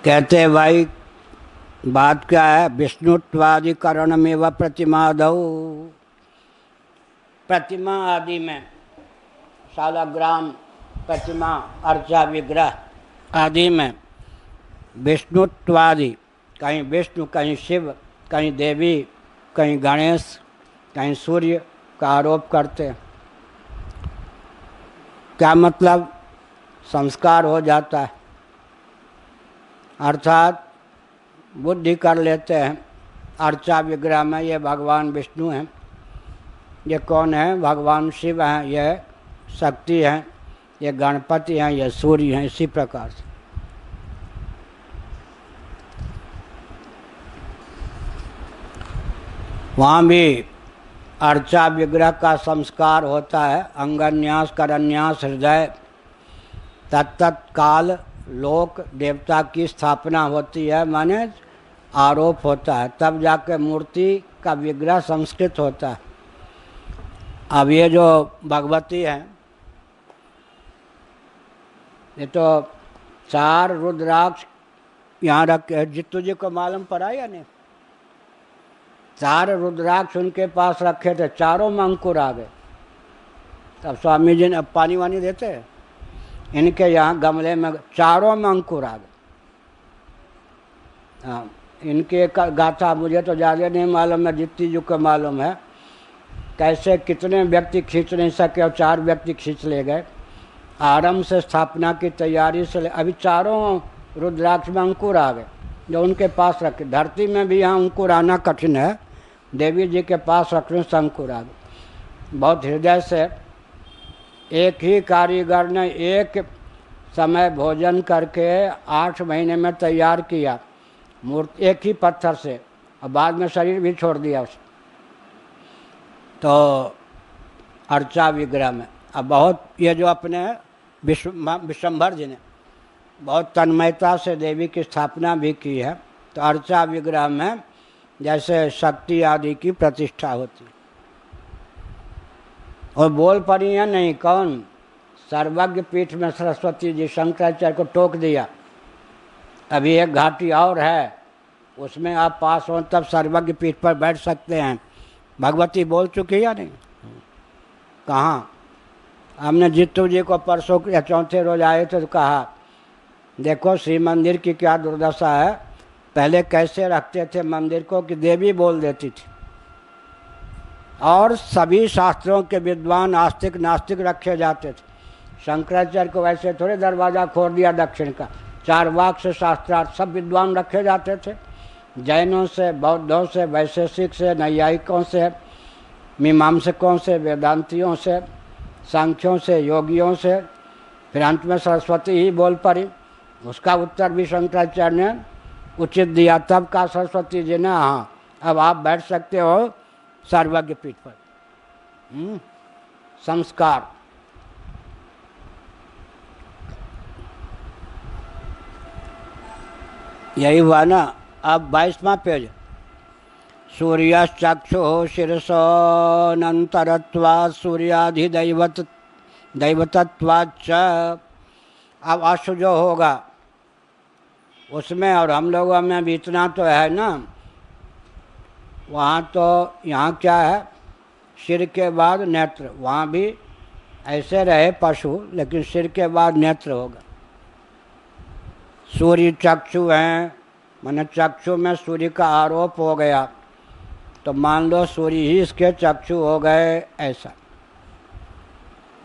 कहते भाई बात क्या है, विष्णुत्वादिकरण में व प्रतिमादौ, प्रतिमा आदि में शालाग्राम, प्रतिमा, अर्चा, विग्रह आदि में विष्णुत्वादि, कहीं विष्णु, कहीं शिव, कहीं देवी, कहीं गणेश, कहीं सूर्य का आरोप करते हैं। क्या मतलब, संस्कार हो जाता है, अर्थात बुद्धि कर लेते हैं अर्चा विग्रह में ये भगवान विष्णु हैं, ये कौन है, भगवान शिव हैं, ये शक्ति हैं, ये गणपति हैं, ये सूर्य हैं। इसी प्रकार से वहाँ भी अर्चा विग्रह का संस्कार होता है, अंगन्यास, करन्यास, हृदय, तत्काल लोक देवता की स्थापना होती है, माने आरोप होता है, तब जाके मूर्ति का विग्रह संस्कृत होता है। अब ये जो भगवती हैं, ये तो 4 रुद्राक्ष यहाँ रखे, जित्तू जी को मालूम पड़ा या नहीं, 4 रुद्राक्ष उनके पास रखे थे, चारों में अंकुर आ गए। तब स्वामी जी ने अब पानी वानी देते हैं, इनके यहाँ गमले में चारों में अंकुर आ गए। हाँ, इनके गाथा मुझे तो ज़्यादा नहीं मालूम है, जितनी जी को मालूम है कैसे कितने व्यक्ति खींच नहीं सके और 4 व्यक्ति खींच ले गए। आरंभ से स्थापना की तैयारी से अभी चारों रुद्राक्ष में अंकुर आ गए जो उनके पास रखे। धरती में भी यहाँ अंकुर आना कठिन है, देवी जी के पास रखने से अंकुर आ गए। बहुत हृदय से एक ही कारीगर ने एक समय भोजन करके 8 महीने में तैयार किया मूर्ति, एक ही पत्थर से, और बाद में शरीर भी छोड़ दिया उसे। तो अर्चा विग्रह में अब बहुत ये जो अपने विश्वम्भर जी ने बहुत तन्मयता से देवी की स्थापना भी की है। तो अर्चा विग्रह में जैसे शक्ति आदि की प्रतिष्ठा होती है। और बोल पड़ी है नहीं, कौन, सर्वज्ञ पीठ में सरस्वती जी शंकराचार्य को टोक दिया, अभी एक घाटी और है उसमें आप पास हो तब सर्वज्ञ पीठ पर बैठ सकते हैं। भगवती बोल चुकी या नहीं, कहाँ। हमने जित्तू जी को परसों या चौथे रोज आए थे तो कहा देखो श्री मंदिर की क्या दुर्दशा है, पहले कैसे रखते थे मंदिर को कि देवी बोल देती थी, और सभी शास्त्रों के विद्वान आस्तिक नास्तिक रखे जाते थे। शंकराचार्य को वैसे थोड़े दरवाज़ा खोल दिया दक्षिण का, 4 वाक्य से शास्त्रार्थ सब विद्वान रखे जाते थे, जैनों से, बौद्धों से, वैशेषिक से, नैयायिकों से, मीमांसकों से, वेदांतियों से, सांख्यों से, योगियों से। फिर अंत में सरस्वती ही बोल पड़ी, उसका उत्तर भी शंकराचार्य ने उचित दिया। तब का सरस्वती जी ने हाँ अब आप बैठ सकते हो सर्वज्ञ पीठ पर। संस्कार। यही हुआ ना। अब 22वां पेज, सूर्यश्चक्षु शिरसोऽनन्तरत्वात् सूर्याधिदैवत दैवतत्वाच्च। अब अश्व जो होगा उसमें और हम लोगों में भी इतना तो है ना, वहाँ तो यहाँ क्या है, सिर के बाद नेत्र, वहाँ भी ऐसे रहे पशु लेकिन सिर के बाद नेत्र होगा। सूर्य चक्षु हैं, माने चक्षु में सूर्य का आरोप हो गया तो मान लो सूर्य ही इसके चक्षु हो गए, ऐसा।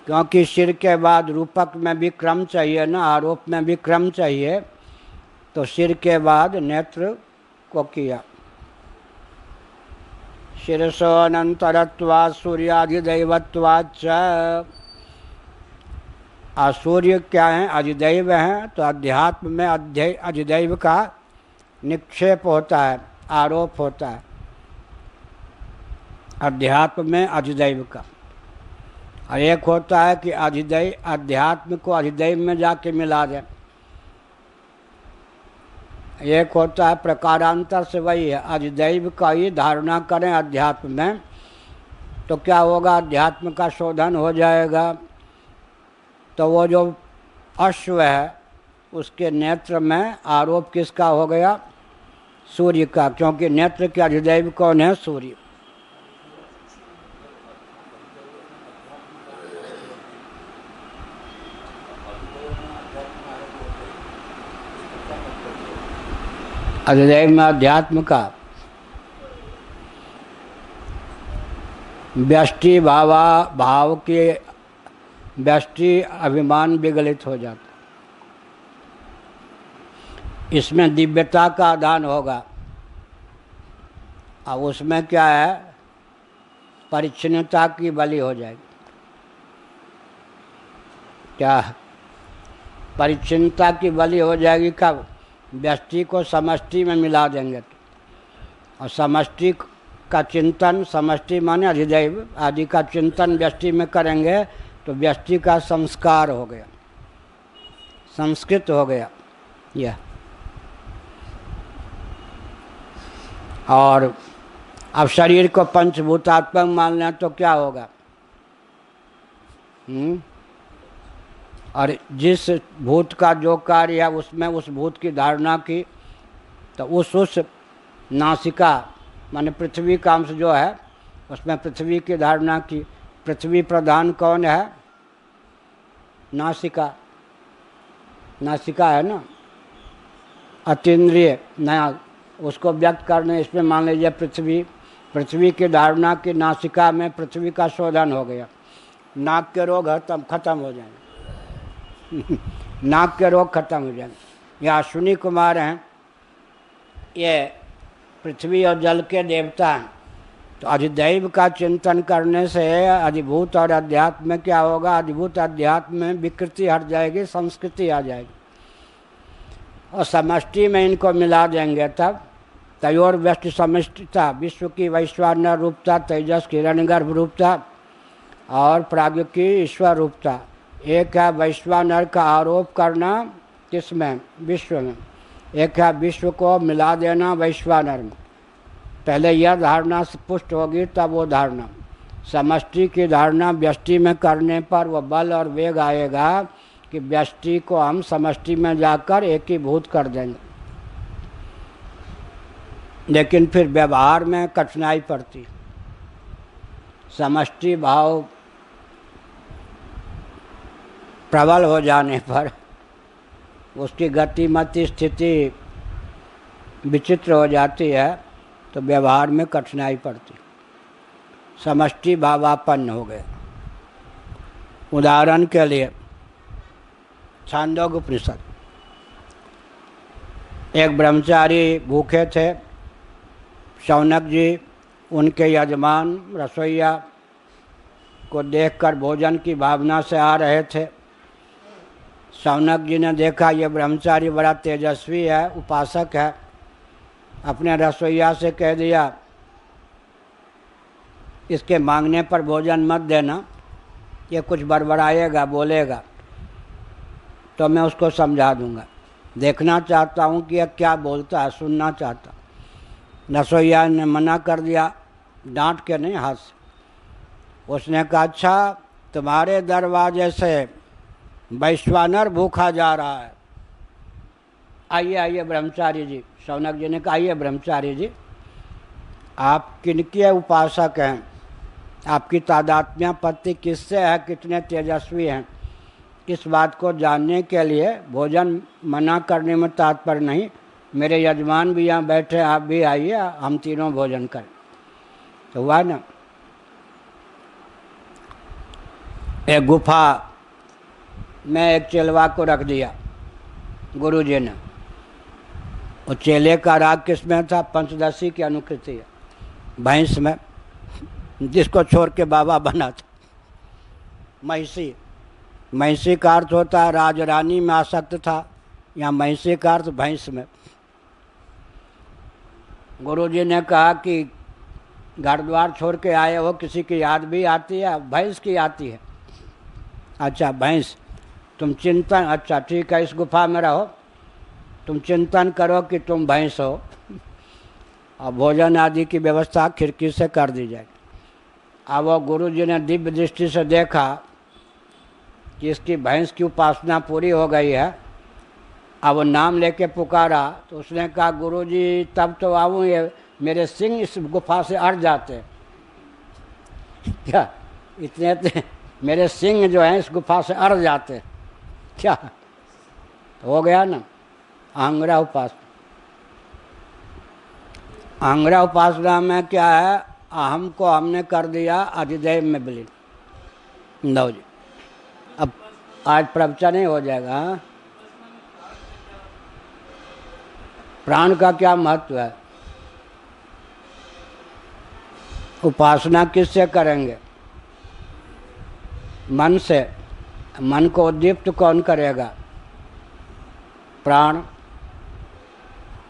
क्योंकि सिर के बाद रूपक में भी क्रम चाहिए ना, आरोप में भी क्रम चाहिए, तो सिर के बाद नेत्र को किया। शिरसोऽनन्तरत्वात् सूर्याधिदैवत्वाच्च। सूर्य क्या है, अधिदैव हैं, तो अध्यात्म में अधिदैव का निक्षेप होता है, आरोप होता है। अध्यात्म में अधिदैव का। और एक होता है कि अधिदैव अध्यात्म को अधिदैव में जाके मिला दें। एक होता है प्रकारांतर से वही है, अधिदैव का ही धारणा करें अध्यात्म में, तो क्या होगा, अध्यात्म का शोधन हो जाएगा। तो वो जो अश्व है उसके नेत्र में आरोप किसका हो गया, सूर्य का, क्योंकि नेत्र के अधिदैव कौन है, सूर्य। अधिदैव में अध्यात्म का व्यष्टि भाव के व्यष्टि अभिमान विगलित हो जाता। इसमें दिव्यता का आदान होगा। अब उसमें क्या है, परिच्छिन्नता की बलि हो जाएगी। क्या परिच्छिन्नता की बलि हो जाएगी, कब, व्यष्टि को समष्टि में मिला देंगे तो। और समष्टि का चिंतन, समष्टि माने अधिदैव आदि का चिंतन व्यष्टि में करेंगे तो व्यष्टि का संस्कार हो गया, संस्कृत हो गया यह। और अब शरीर को पंचभूतात्मक मान लें तो क्या होगा, और जिस भूत का जो कार्य है उसमें उस भूत की धारणा की, तो उस नासिका माने पृथ्वी का अंश जो है उसमें पृथ्वी की धारणा की। पृथ्वी प्रधान कौन है, नासिका, नासिका है ना, अतीन्द्रिय नया, उसको व्यक्त करने, इसमें मान लीजिए पृथ्वी की धारणा की नासिका में पृथ्वी का शोधन हो गया, नाक के रोग खत्म हो जाएंगे नाक के रोग खत्म हो जाएंगे। ये अश्विनी कुमार हैं, ये पृथ्वी और जल के देवता हैं। तो अधिदैव का चिंतन करने से अधिभूत और अध्यात्म में क्या होगा, अधिभूत अध्यात्म में विकृति हट जाएगी, संस्कृति आ जाएगी। और समष्टि में इनको मिला देंगे तब तयोर व्यष्टि समष्टिता, विश्व की वैश्वानर रूपता, तेजस की हिरण्यगर्भ रूपता और प्राज्ञ की ईश्वर रूपता। एक है वैश्वानर का आरोप करना किसमें, विश्व में, एक है विश्व को मिला देना वैश्वानर में। पहले यह धारणा से पुष्ट होगी तब वो धारणा, समष्टि की धारणा व्यष्टि में करने पर वो बल और वेग आएगा कि व्यष्टि को हम समष्टि में जाकर एकीभूत कर देंगे। लेकिन फिर व्यवहार में कठिनाई पड़ती। समष्टि भाव प्रबल हो जाने पर उसकी गतिमति स्थिति विचित्र हो जाती है, तो व्यवहार में कठिनाई पड़ती, समष्टि भावापन्न हो गए। उदाहरण के लिए छांदोग्य उपनिषद, एक ब्रह्मचारी भूखे थे, शौनक जी उनके यजमान रसोइया को देखकर भोजन की भावना से आ रहे थे। शौनक जी ने देखा ये ब्रह्मचारी बड़ा तेजस्वी है, उपासक है, अपने रसोइया से कह दिया इसके मांगने पर भोजन मत देना, ये कुछ बड़बड़ाएगा, बोलेगा, तो मैं उसको समझा दूंगा। देखना चाहता हूँ कि यह क्या बोलता है, सुनना चाहता। रसोइया ने मना कर दिया, डांट के नहीं, हाथ से। उसने कहा अच्छा तुम्हारे दरवाजे से वैश्वानर भूखा जा रहा है, आइए आइए ब्रह्मचारी जी। शौनक जी ने कहा आइए ब्रह्मचारी जी, आप किनके उपासक हैं, आपकी तादात्म्यापत्ति किससे है, कितने तेजस्वी हैं, इस बात को जानने के लिए भोजन मना करने में तात्पर्य नहीं, मेरे यजमान भी यहाँ बैठे, आप भी आइए, हम तीनों भोजन करें। तो हुआ ना, एक गुफा में एक चेलवा को रख दिया गुरुजी ने। वो चेले का राग किसमें था, पंचदशी की अनुकृति है, भैंस में, जिसको छोड़ के बाबा बना था महिषी। महिषी का अर्थ होता है राजरानी में आसक्त था, यहाँ महिषी का अर्थ भैंस में। गुरुजी ने कहा कि घर द्वार छोड़ के आए हो, किसी की याद भी आती है, भैंस की आती है। अच्छा भैंस, तुम चिंतन, अच्छा ठीक है, इस गुफा में रहो, तुम चिंतन करो कि तुम भैंस हो, और भोजन आदि की व्यवस्था खिड़की से कर दी जाएगी। अब वो गुरु जी ने दिव्य दृष्टि से देखा कि इसकी भैंस की उपासना पूरी हो गई है। अब वो नाम लेके पुकारा तो उसने कहा गुरु जी तब तो आऊँ, ये मेरे सिंह इस गुफा से अड़ जाते क्या, इतने मेरे सिंह जो हैं इस गुफा से अड़ जाते क्या, तो हो गया ना आंगरा उपासना। आंगरा उपासना में क्या है, अहम को हमने कर दिया अधिदेव में विलीन। लो जी, अब आज प्रवचन ही हो जाएगा। हाँ? प्राण का क्या महत्व है, उपासना किससे करेंगे, मन से। मन को उद्दीप्त कौन करेगा, प्राण।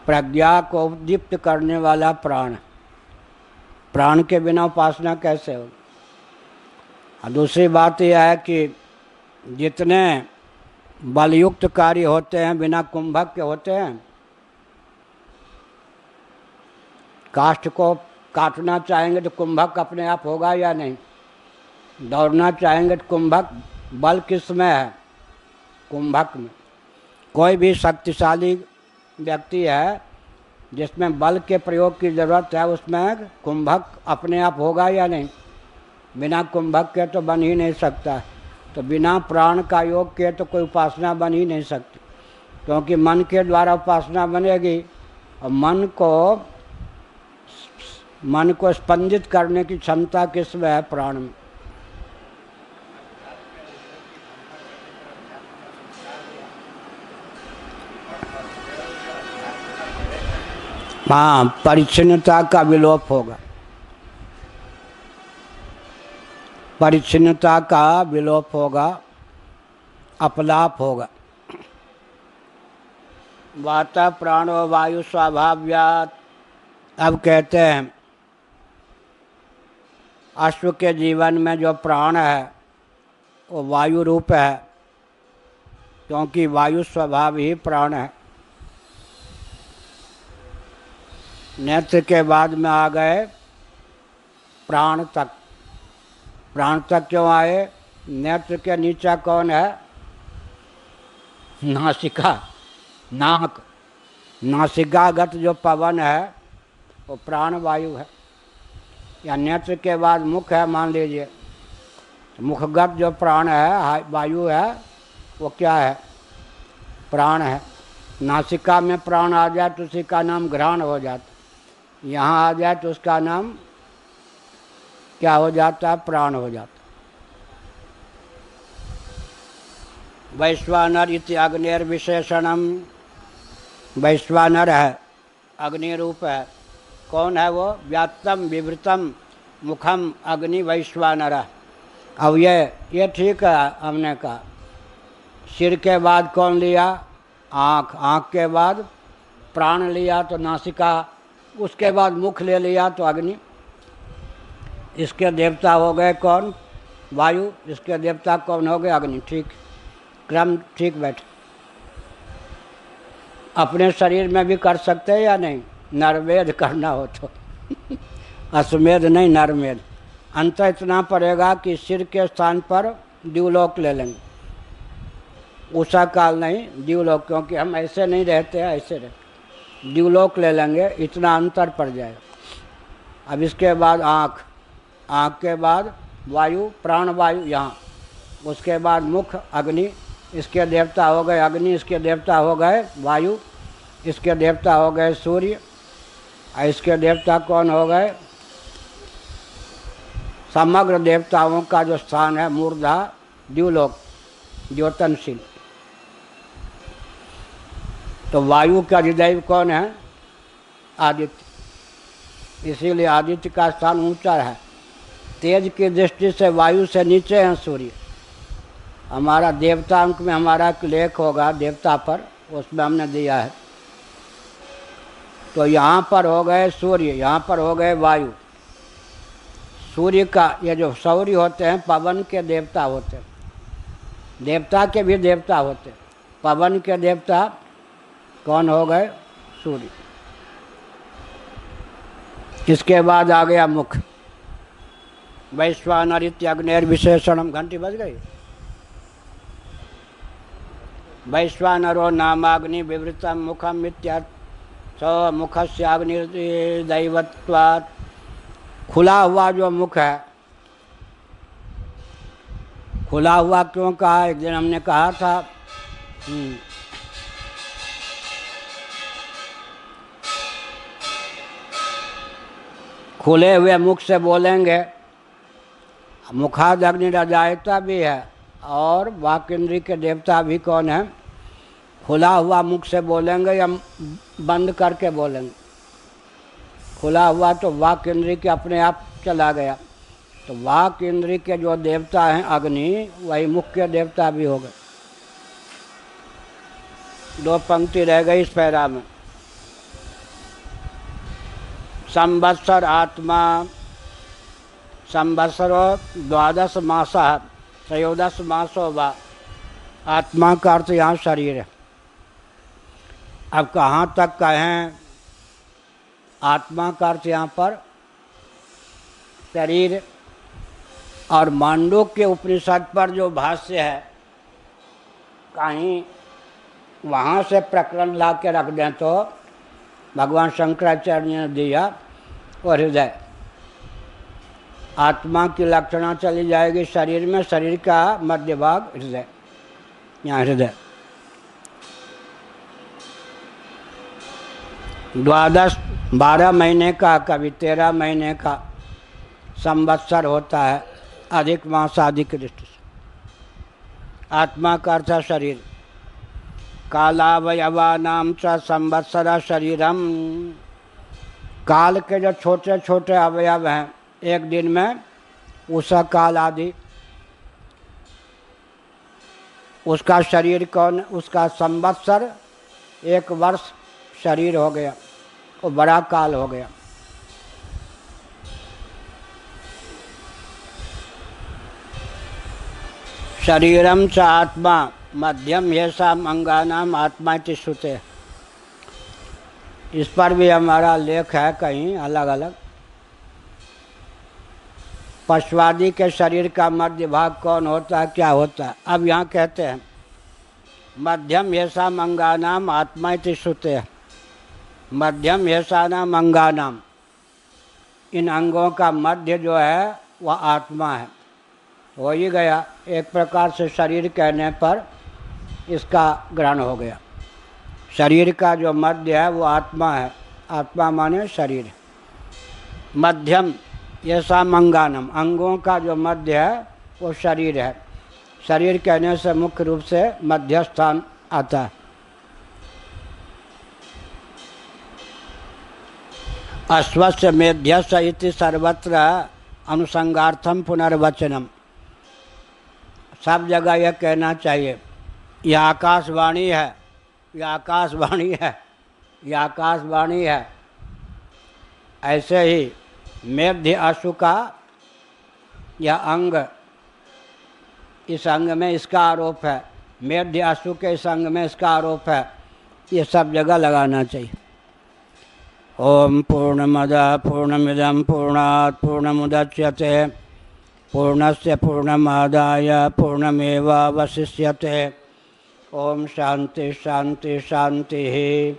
प्रज्ञा को उद्दीप्त करने वाला प्राण। प्राण के बिना उपासना कैसे होगी। और दूसरी बात यह है कि जितने बलयुक्त कार्य होते हैं बिना कुंभक के होते हैं। काष्ठ को काटना चाहेंगे तो कुंभक अपने आप होगा या नहीं, दौड़ना चाहेंगे तो कुंभक, बल किस में है, कुंभक में। कोई भी शक्तिशाली व्यक्ति है जिसमें बल के प्रयोग की ज़रूरत है, उसमें कुंभक अपने आप होगा या नहीं, बिना कुंभक के तो बन ही नहीं सकता। तो बिना प्राण का योग के तो कोई उपासना बन ही नहीं सकती, क्योंकि मन के द्वारा उपासना बनेगी। और मन को स्पंदित करने की क्षमता किसमें है, प्राण में। हाँ, परिच्छिन्नता का विलोप होगा, परिच्छिन्नता का विलोप होगा, अपलाप होगा। वाता प्राणो वायु स्वाभाव्यात्। अब कहते हैं अश्व के जीवन में जो प्राण है वो वायु रूप है, क्योंकि वायु स्वभाव ही प्राण है। नेत्र के बाद में आ गए प्राण तक। प्राण तक क्यों आए, नेत्र के नीचे कौन है, नासिका, नाक। नासिकागत जो पवन है वो प्राण वायु है। या नेत्र के बाद मुख है मान लीजिए, मुखगत जो प्राण है वायु है वो क्या है, प्राण है। नासिका में प्राण आ जाए तो उसी का नाम घ्राण हो जाता, यहाँ आ जाए तो उसका नाम क्या हो जाता है, प्राण हो जाता। वैश्वानर इति अग्निर विशेषणम। वैश्वानर है, अग्नि रूप है। कौन है वो, व्याप्तम विवृतम मुखम अग्नि वैश्वानर। अब ये ठीक है, हमने कहा सिर के बाद कौन लिया, आँख। आँख के बाद प्राण लिया तो नासिका, उसके बाद मुख ले लिया तो अग्नि। इसके देवता हो गए कौन, वायु। इसके देवता कौन हो गए, अग्नि। ठीक, क्रम ठीक बैठ। अपने शरीर में भी कर सकते हैं या नहीं, नरवेद करना हो तो अश्वमेध नहीं, नरमेध। अंत इतना पड़ेगा कि सिर के स्थान पर द्युलोक ले लेंगे, उषा काल नहीं, द्युलोक, क्योंकि हम ऐसे नहीं रहते हैं, ऐसे रहते, द्युलोक ले लेंगे, इतना अंतर पड़ जाएगा। अब इसके बाद आँख। आँख के बाद वायु, प्राण वायु यहाँ। उसके बाद मुख अग्नि, इसके देवता हो गए अग्नि। इसके देवता हो गए वायु। इसके देवता हो गए सूर्य। इसके देवता कौन हो गए, समग्र देवताओं का जो स्थान है मूर्धा, द्युलोक, द्योतनशील। तो वायु का अधिदैव कौन है, आदित्य। इसीलिए आदित्य का स्थान ऊंचा है। तेज की दृष्टि से वायु से नीचे हैं सूर्य। हमारा देवता अंक में हमारा लेख होगा देवता पर, उसमें हमने दिया है। तो यहाँ पर हो गए सूर्य, यहाँ पर हो गए वायु। सूर्य का, ये जो सौर्य होते हैं पवन के देवता होते हैं, देवता के भी देवता होते हैं। पवन के देवता कौन हो गए? सूर्य। इसके बाद आ गया मुख। वैश्वानरित्यग्नेर विशेषणम। घंटी बज गई। वैश्वानरो नामाग्नि विवृतम मुखम इत्यर्थ मुखस्याग्निर्दैवत्वात्। खुला हुआ जो मुख है, खुला हुआ क्यों कहा? एक दिन हमने कहा था खुले हुए मुख से बोलेंगे। मुखाद अग्नि रजायता भी है और वाक इंद्री के देवता भी कौन है? खुला हुआ मुख से बोलेंगे या बंद करके बोलेंगे? खुला हुआ तो वाक इंद्री के अपने आप चला गया। तो वाक इंद्री के जो देवता हैं अग्नि, वही मुख के देवता भी हो गए। 2 पंक्ति रह गई इस पैरा में। संवत्सर आत्मा, संवत्सरो 12 मासः त्रयोदश मासो वा। आत्मा का अर्थ यहाँ शरीर है। अब कहाँ तक कहें? आत्मा का अर्थ यहाँ पर शरीर। और मांडूक्य उपनिषद पर जो भाष्य है, कहीं वहाँ से प्रकरण ला के रख दें तो भगवान शंकराचार्य ने दिया। और हृदय, आत्मा की लक्षणा चली जाएगी शरीर में। शरीर का मध्य भाग हृदय, यहाँ हृदय। 12 महीने का, कभी 13 महीने का संवत्सर होता है, अधिक मास आदि की दृष्टि से। आत्मा का अर्थ शरीर। कालावयवानां च संवत्सर शरीरम। काल के जो छोटे छोटे अवयव हैं, एक दिन में उषा काल आदि, उसका शरीर कौन? उसका संवत्सर 1 वर्ष शरीर हो गया, वो बड़ा काल हो गया। शरीरम च आत्मा मध्यम येषाम् अंगानाम आत्मा इति श्रुते। इस पर भी हमारा लेख है कहीं अलग अलग। पशुआदि के शरीर का मध्य भाग कौन होता है, क्या होता है? अब यहाँ कहते हैं मध्यम येषाम् अंगानाम आत्मा इति श्रुते। मध्यम येषानाम अंगानाम, इन अंगों का मध्य जो है वह आत्मा है। हो ही गया, एक प्रकार से शरीर कहने पर इसका ग्रहण हो गया। शरीर का जो मध्य है वो आत्मा है। आत्मा माने शरीर। मध्यम येषाम् अंगानाम, अंगों का जो मध्य है वो शरीर है। शरीर कहने से मुख्य रूप से मध्य स्थान आता है। अश्वस्य मेध्यस्य इति सर्वत्र अनुसंगार्थम पुनर्वचनम। सब जगह यह कहना चाहिए, यह आकाशवाणी है, यह आकाशवाणी है, यह आकाशवाणी है। ऐसे ही मेध्य अश्व का यह अंग, इस अंग में इसका आरोप है, मेध्य अश्व के इस अंग में इसका आरोप है। ये सब जगह लगाना चाहिए। ओम पूर्णमदः पूर्णमिदं पूर्णात् पूर्णमुदच्यते पूर्णस्य पूर्णमादाय पूर्णमेवावशिष्यते। ओम शांति शांति शांति।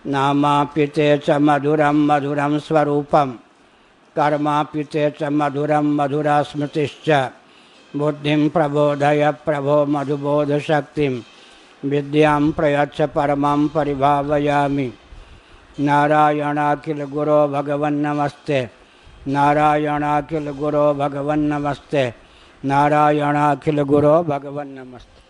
नामापिते च मधुरं मधुरं स्वरूपं कर्मापिते च मधुरं मधुरा स्मृतिश्च। बुद्धिं प्रबोधय प्रभो मधुबोधशक्तिं विद्यां प्रयच्छ परमां परिभावयामि। नारायणाखिल गुरो भगवन् नमस्ते। नारायणाखिल गुरो भगवन् नमस्ते। नारायणाखिल गुरो भगवन् नमस्ते।